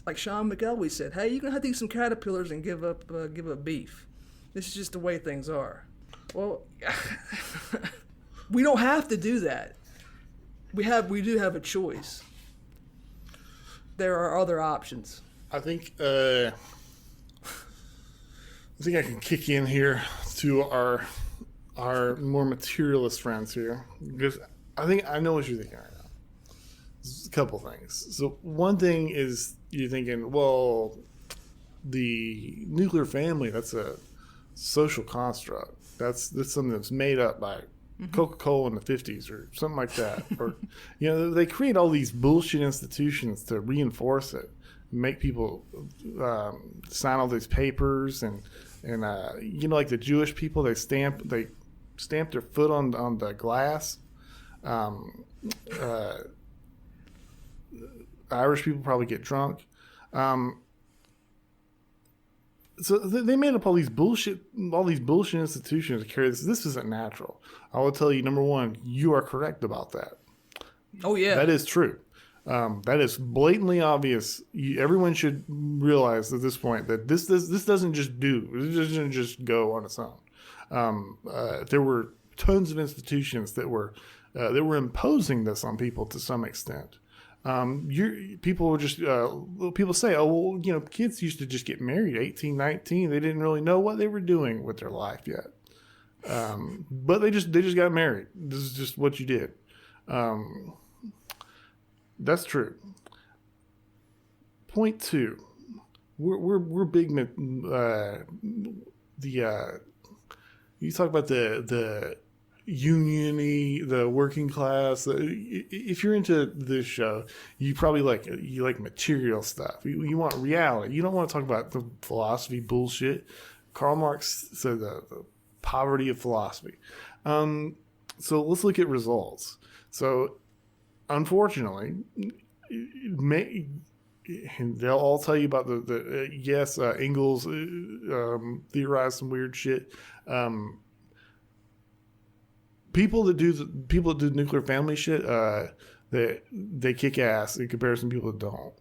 like Sean McElwee said, hey, you're going to have to eat some caterpillars and give up beef. This is just the way things are. Well, we don't have to do that. We do have a choice. There are other options. I think I can kick in here to our more materialist friends here, because I think I know what you're thinking right now. There's a couple things. So one thing is you're thinking, well, the nuclear family, that's a social construct. That's something that's made up by Coca-Cola in the 50s or something like that. Or, they create all these bullshit institutions to reinforce it, make people sign all these papers and like the Jewish people, they stamp their foot on the glass. Irish people probably get drunk. So they made up all these bullshit institutions to carry this. This isn't natural. I will tell you, number one, you are correct about that. Oh yeah, that is true. That is blatantly obvious. Everyone should realize at this point that this doesn't just go on its own. There were tons of institutions that were imposing this on people to some extent. People say, oh, well, kids used to just get married 18, 19. They didn't really know what they were doing with their life yet. But they just got married. This is just what you did. That's true. Point two, we're big. You talk about the union-y, the working class. If you're into this show, you probably like material stuff. You want reality. You don't want to talk about the philosophy bullshit. Karl Marx said the poverty of philosophy. So let's look at results. So unfortunately, they'll all tell you about yes, Engels theorized some weird shit. People that do nuclear family shit, they kick ass in comparison to people that don't.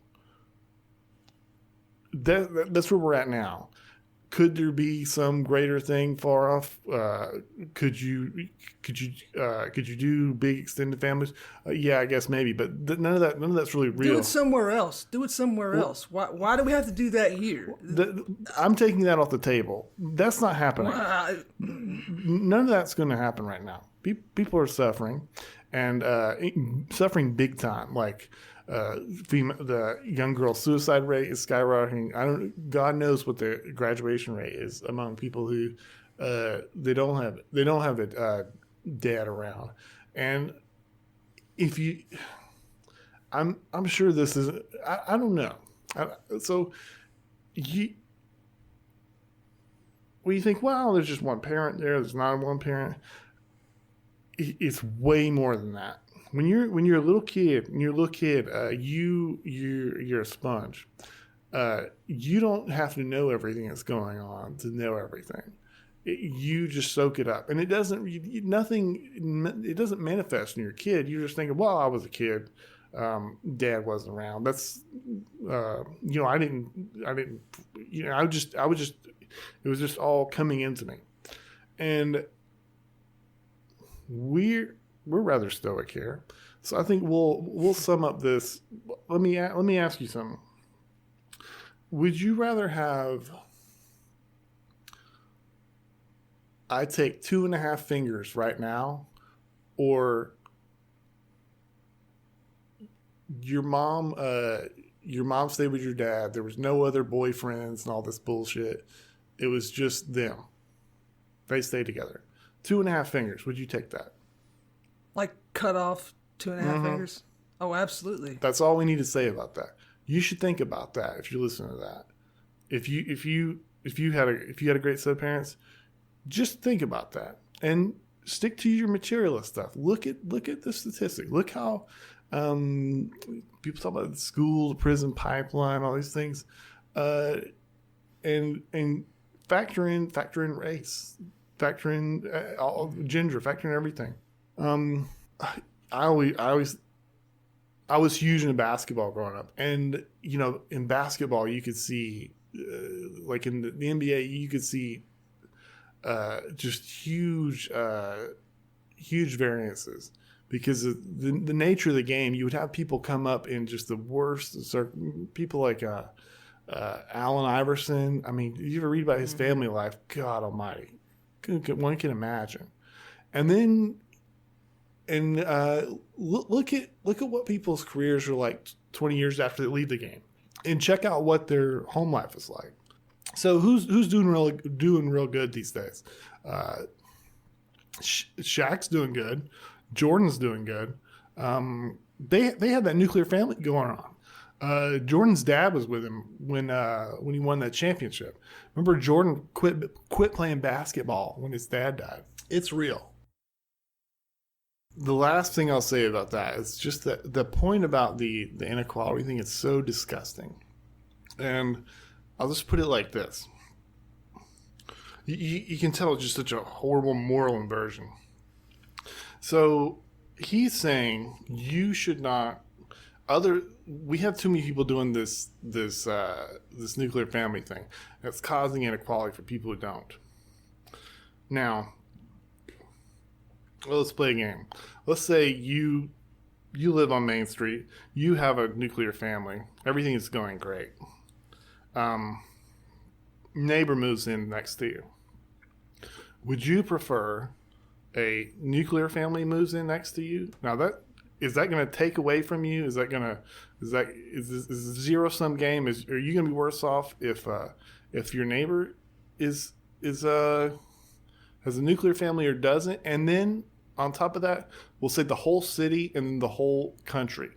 That's where we're at now. Could there be some greater thing far off? Could you do big extended families? Yeah, I guess maybe, but none of that's really real. Do it somewhere else. Why do we have to do that here? I'm taking that off the table. That's not happening. None of that's going to happen right now. People are suffering, and suffering big time. Like the young girl suicide rate is skyrocketing. God knows what the graduation rate is among people who they don't have a dad around. And if you, I'm sure this is, I don't know. So you, when you think, well, there's just one parent there's not one parent. It's way more than that. When you're a little kid, you're a sponge. You don't have to know everything that's going on to know everything. You just soak it up, and it doesn't manifest in your kid. You're just thinking, well, I was a kid, dad wasn't around. That's I didn't it was just all coming into me. And we're rather stoic here, so I think we'll sum up this. Let me ask you something. Would you rather have I take 2.5 fingers right now, or your mom stayed with your dad? There was no other boyfriends and all this bullshit. It was just them. They stayed together. 2.5 fingers. Would you take that? Like cut off 2.5 fingers? Oh, absolutely. That's all we need to say about that. You should think about that if you listen to that. If you had a great set of parents, just think about that and stick to your materialist stuff. Look at the statistics. Look how people talk about the school, the prison pipeline, all these things, and factor in race, factor in all gender, factor in everything. I was huge into basketball growing up, and in basketball you could see, like in the NBA, you could see just huge variances because of the nature of the game. You would have people come up in just the worst, people like Allen Iverson. I mean, you ever read about his family life? God Almighty, one can imagine. And then, look at what people's careers are like 20 years after they leave the game, and check out what their home life is like. So who's doing real good these days? Shaq's doing good. Jordan's doing good. They had that nuclear family going on. Jordan's dad was with him when he won that championship. Remember, Jordan quit playing basketball when his dad died. It's real. The last thing I'll say about that is just that the point about the inequality thing is so disgusting. And I'll just put it like this. You can tell it's just such a horrible moral inversion. So he's saying you should not. We have too many people doing this nuclear family thing that's causing inequality for people who don't. Now, let's play a game. Let's say you live on Main Street. You have a nuclear family. Everything is going great. Neighbor moves in next to you. Would you prefer a nuclear family moves in next to you? Now is that going to take away from you? Is this a zero sum game? Are you going to be worse off if your neighbor has a nuclear family or doesn't? And then on top of that, we'll say the whole city and then the whole country.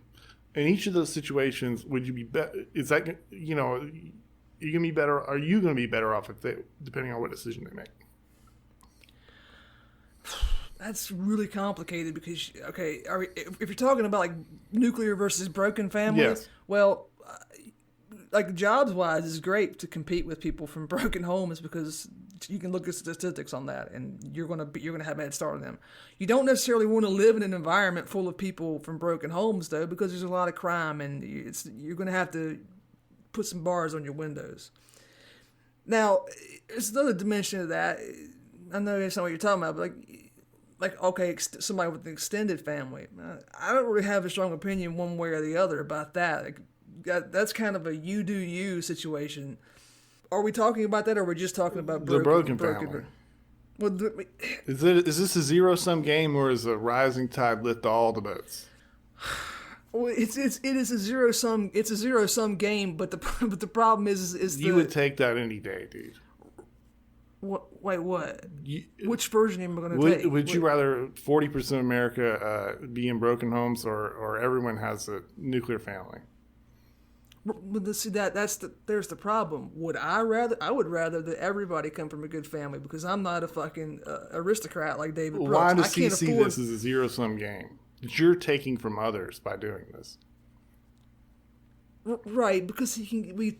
In each of those situations, would you be better? Is that, are you going to be better? Are you going to be better off depending on what decision they make? That's really complicated because, if you're talking about like nuclear versus broken families, yes. Well, like jobs-wise, it's great to compete with people from broken homes because you can look at statistics on that, and you're gonna have a head start on them. You don't necessarily want to live in an environment full of people from broken homes, though, because there's a lot of crime, and you're gonna have to put some bars on your windows. Now, there's another dimension of that. I know that's not what you're talking about, but somebody with an extended family. I don't really have a strong opinion one way or the other about that. That's kind of a you do you situation. Are we talking about that, or are we just talking about the broken family? Well, Is this a zero-sum game, or is a rising tide lift all the boats? it is a zero sum. It's a zero sum game, but the but the problem is You would take that any day, dude. Wait, what? Which version am I going to take? Would you rather 40% of America be in broken homes, or everyone has a nuclear family? But see there's the problem. I would rather that everybody come from a good family because I'm not a fucking aristocrat like David Brooks. Why does he see this as a zero-sum game that you're taking from others by doing this? Right, because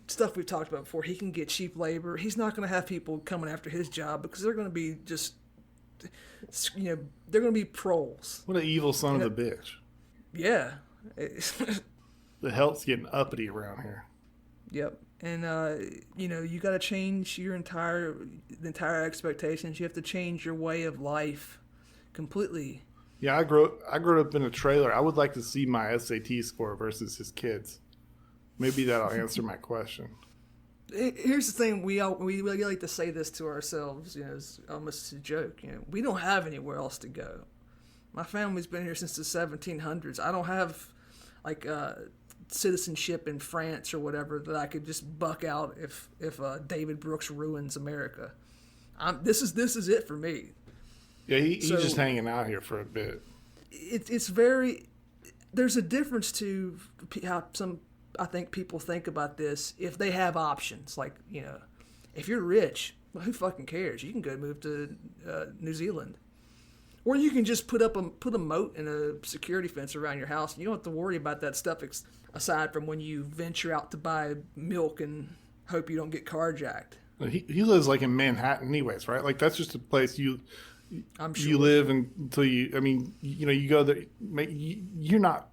stuff we've talked about before. He can get cheap labor. He's not going to have people coming after his job because they're going to be just, they're going to be proles. What an evil son of a bitch. Yeah. The health's getting uppity around here. Yep. And you got to change the entire expectations. You have to change your way of life completely. Yeah, I grew up in a trailer. I would like to see my SAT score versus his kids. Maybe that'll answer my question. Here's the thing: we like to say this to ourselves. It's almost a joke. We don't have anywhere else to go. My family's been here since the 1700s. I don't have like citizenship in France or whatever that I could just buck out if David Brooks ruins America. This is it for me. Yeah, he's just hanging out here for a bit. It's very. There's a difference to how I think people think about this if they have options. Like, if you're rich, well, who fucking cares? You can go move to New Zealand. Or you can just put a moat and a security fence around your house. And you don't have to worry about that stuff aside from when you venture out to buy milk and hope you don't get carjacked. He lives like in Manhattan anyways, right? Like that's just a place I'm sure. You live until you go there. You're not,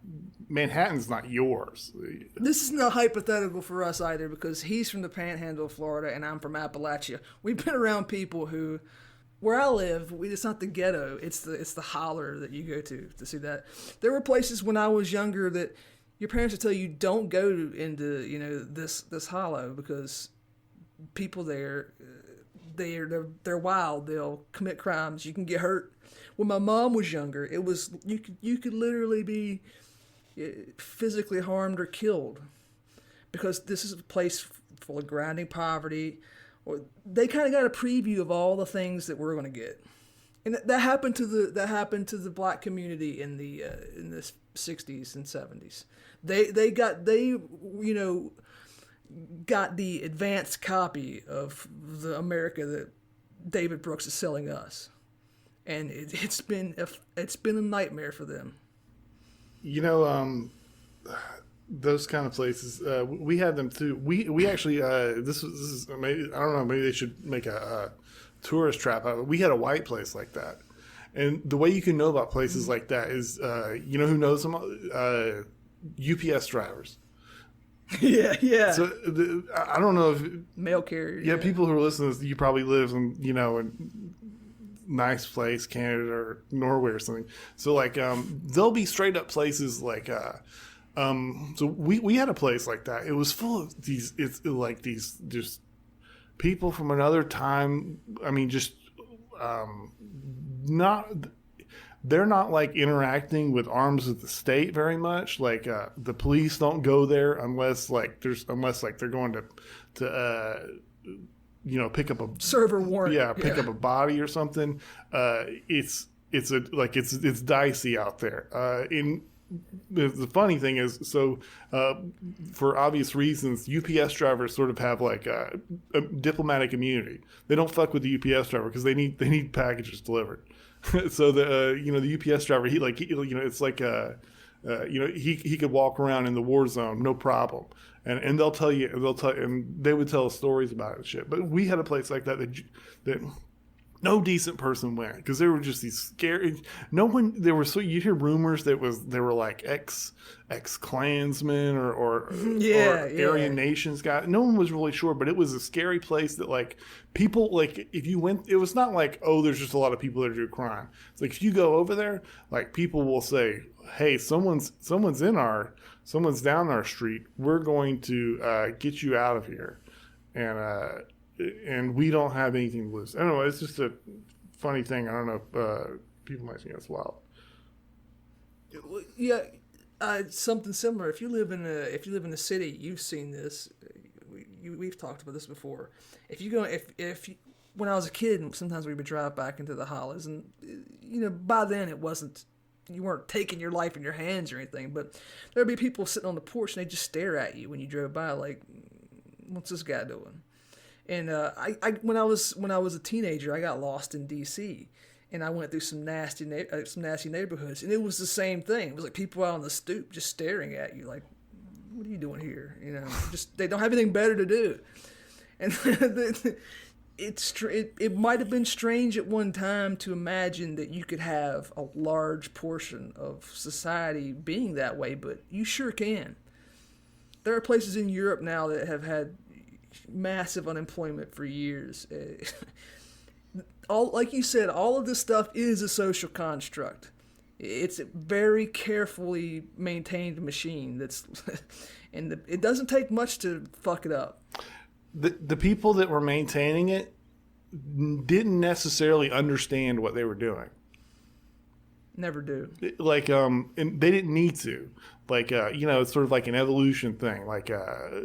Manhattan's not yours. This is not hypothetical for us either because he's from the Panhandle of Florida and I'm from Appalachia. We've been around people who, where I live, it's not the ghetto. It's the holler that you go to see that. There were places when I was younger that your parents would tell you don't go into this hollow because people there. They're wild. They'll commit crimes. You can get hurt. When my mom was younger, it was you could literally be physically harmed or killed because this is a place full of grinding poverty. Or they kind of got a preview of all the things that we're going to get, and that happened to the black community in the 60s and 70s. They got the advanced copy of the America that David Brooks is selling us, and it's been a nightmare for them. Those kind of places we had them too. We actually this is maybe, I don't know, maybe they should make a tourist trap out of it. We had a white place like that, and the way you can know about places like that is who knows them? UPS drivers. Yeah. So I don't know if mail carriers. Yeah, people who are listening to this, you probably live in in nice place, Canada or Norway or something. So like there'll be straight up places like so we had a place like that. It was full of these just people from another time. I mean, just they're not like interacting with arms of the state very much. Like the police don't go there unless they're going to pick up a server warrant. Yeah, pick up a body or something. It's dicey out there. The funny thing is, so for obvious reasons, UPS drivers sort of have like a diplomatic immunity. They don't fuck with the UPS driver because they need packages delivered. So the UPS driver he it's like he could walk around in the war zone no problem, and they would tell us stories about it and shit. But we had a place like that no decent person went because there were just these scary. No one. There were you'd hear rumors they were like ex Klansmen or Aryan Nations guys. No one was really sure, but it was a scary place that like people like if you went, it was not like there's just a lot of people that do crime. It's like if you go over there, like people will say, hey, someone's down our street. We're going to get you out of here, and we don't have anything to lose. I don't know. It's just a funny thing. I don't know if people might think that's wild. Yeah, something similar. If you live in a city, you've seen this. We've talked about this before. If you go, if you, when I was a kid, sometimes we would drive back into the hollows, and by then it wasn't. You weren't taking your life in your hands or anything, but there'd be people sitting on the porch and they just stare at you when you drove by, like, "What's this guy doing?" And when I was a teenager, I got lost in D.C. and I went through some nasty neighborhoods, and it was the same thing. It was like people out on the stoop just staring at you, like, "What are you doing here?" Just they don't have anything better to do, and it might have been strange at one time to imagine that you could have a large portion of society being that way, but you sure can. There are places in Europe now that have had massive unemployment for years. Like you said, all of this stuff is a social construct. It's a very carefully maintained machine and it doesn't take much to fuck it up. The people that were maintaining it didn't necessarily understand what they were doing. Never do. Like, and they didn't need to. Like, it's sort of like an evolution thing. Like, a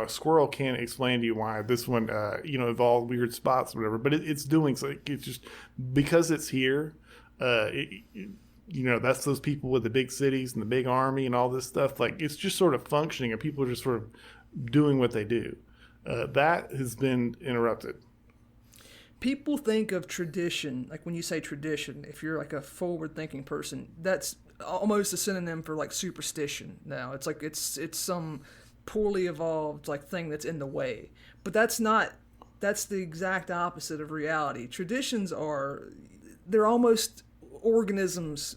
squirrel can't explain to you why this one, evolved weird spots or whatever. But it's doing so. It's just because it's here. That's those people with the big cities and the big army and all this stuff. Like, it's just sort of functioning, and people are just sort of doing what they do. That has been interrupted. People think of tradition, like when you say tradition, if you're like a forward-thinking person, that's almost a synonym for like superstition now. It's like it's some poorly evolved like thing that's in the way. But that's the exact opposite of reality. Traditions they're almost organisms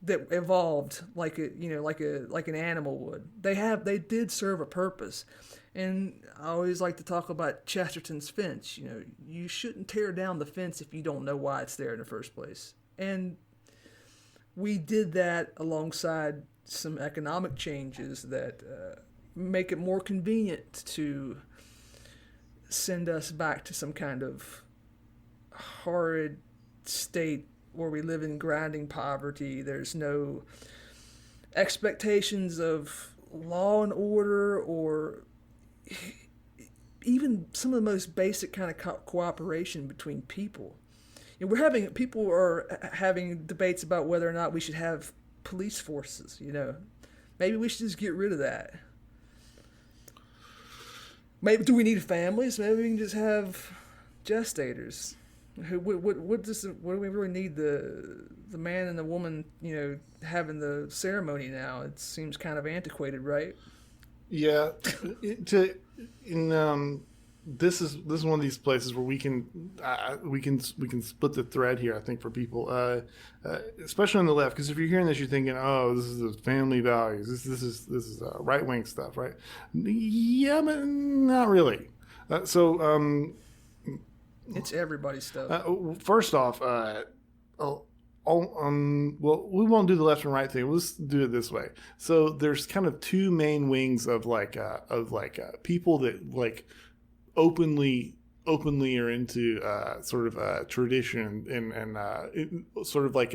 that evolved like an animal would. They did serve a purpose. And I always like to talk about Chesterton's fence. You shouldn't tear down the fence if you don't know why it's there in the first place. And we did that alongside some economic changes that make it more convenient to send us back to some kind of horrid state where we live in grinding poverty. There's no expectations of law and order or even some of the most basic kind of cooperation between people. People are having debates about whether or not we should have police forces. Maybe we should just get rid of that. Maybe do we need families? Maybe we can just have gestators. What do we really need the man and the woman having the ceremony now? It seems kind of antiquated, right? Yeah, this is one of these places where we can split the thread here. I think for people, especially on the left, because if you're hearing this, you're thinking, "Oh, this is the family values. This is right wing stuff, right?" Yeah, but not really. It's everybody's stuff. First off, well, we won't do the left and right thing. We'll just do it this way. So there's kind of two main wings of people that like openly are into sort of tradition and sort of like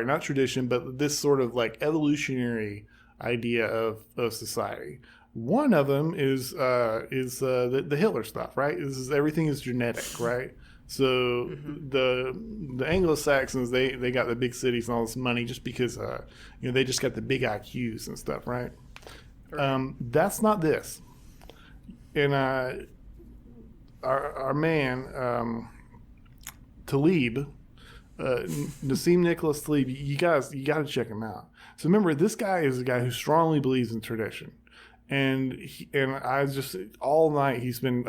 not tradition, but this sort of like evolutionary idea of society. One of them is the Hitler stuff, right? Everything is genetic, right? So the Anglo-Saxons they got the big cities and all this money just because they just got the big IQs and stuff, right? That's not this. And our man Talib, Nassim Nicholas Talib, you got to check him out. So remember, this guy is a guy who strongly believes in tradition. And I just all night he's been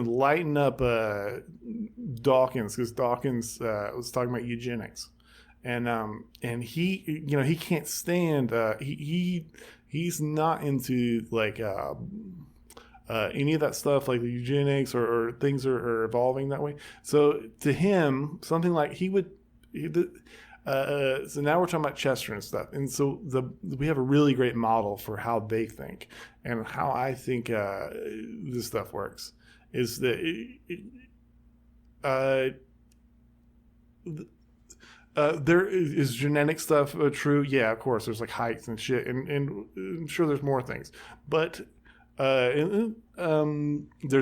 lighting up Dawkins, because Dawkins was talking about eugenics, and he can't stand he's not into like any of that stuff, like the eugenics or things are evolving that way. So to him, something like So now we're talking about Chester and stuff, and so we have a really great model for how they think and how I think this stuff works. Is that there is genetic stuff true? Yeah, of course. There's like heights and shit, and I'm sure there's more things, but there's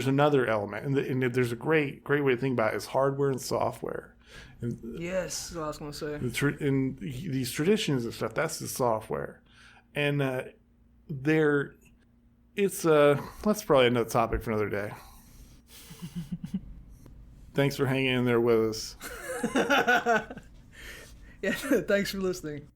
another element, and there's a great way to think about it is hardware and software. And Yes, that's what I was going to say. in these traditions and stuff, that's the software, and that's probably another topic for another day. Thanks for hanging in there with us. Yeah, thanks for listening.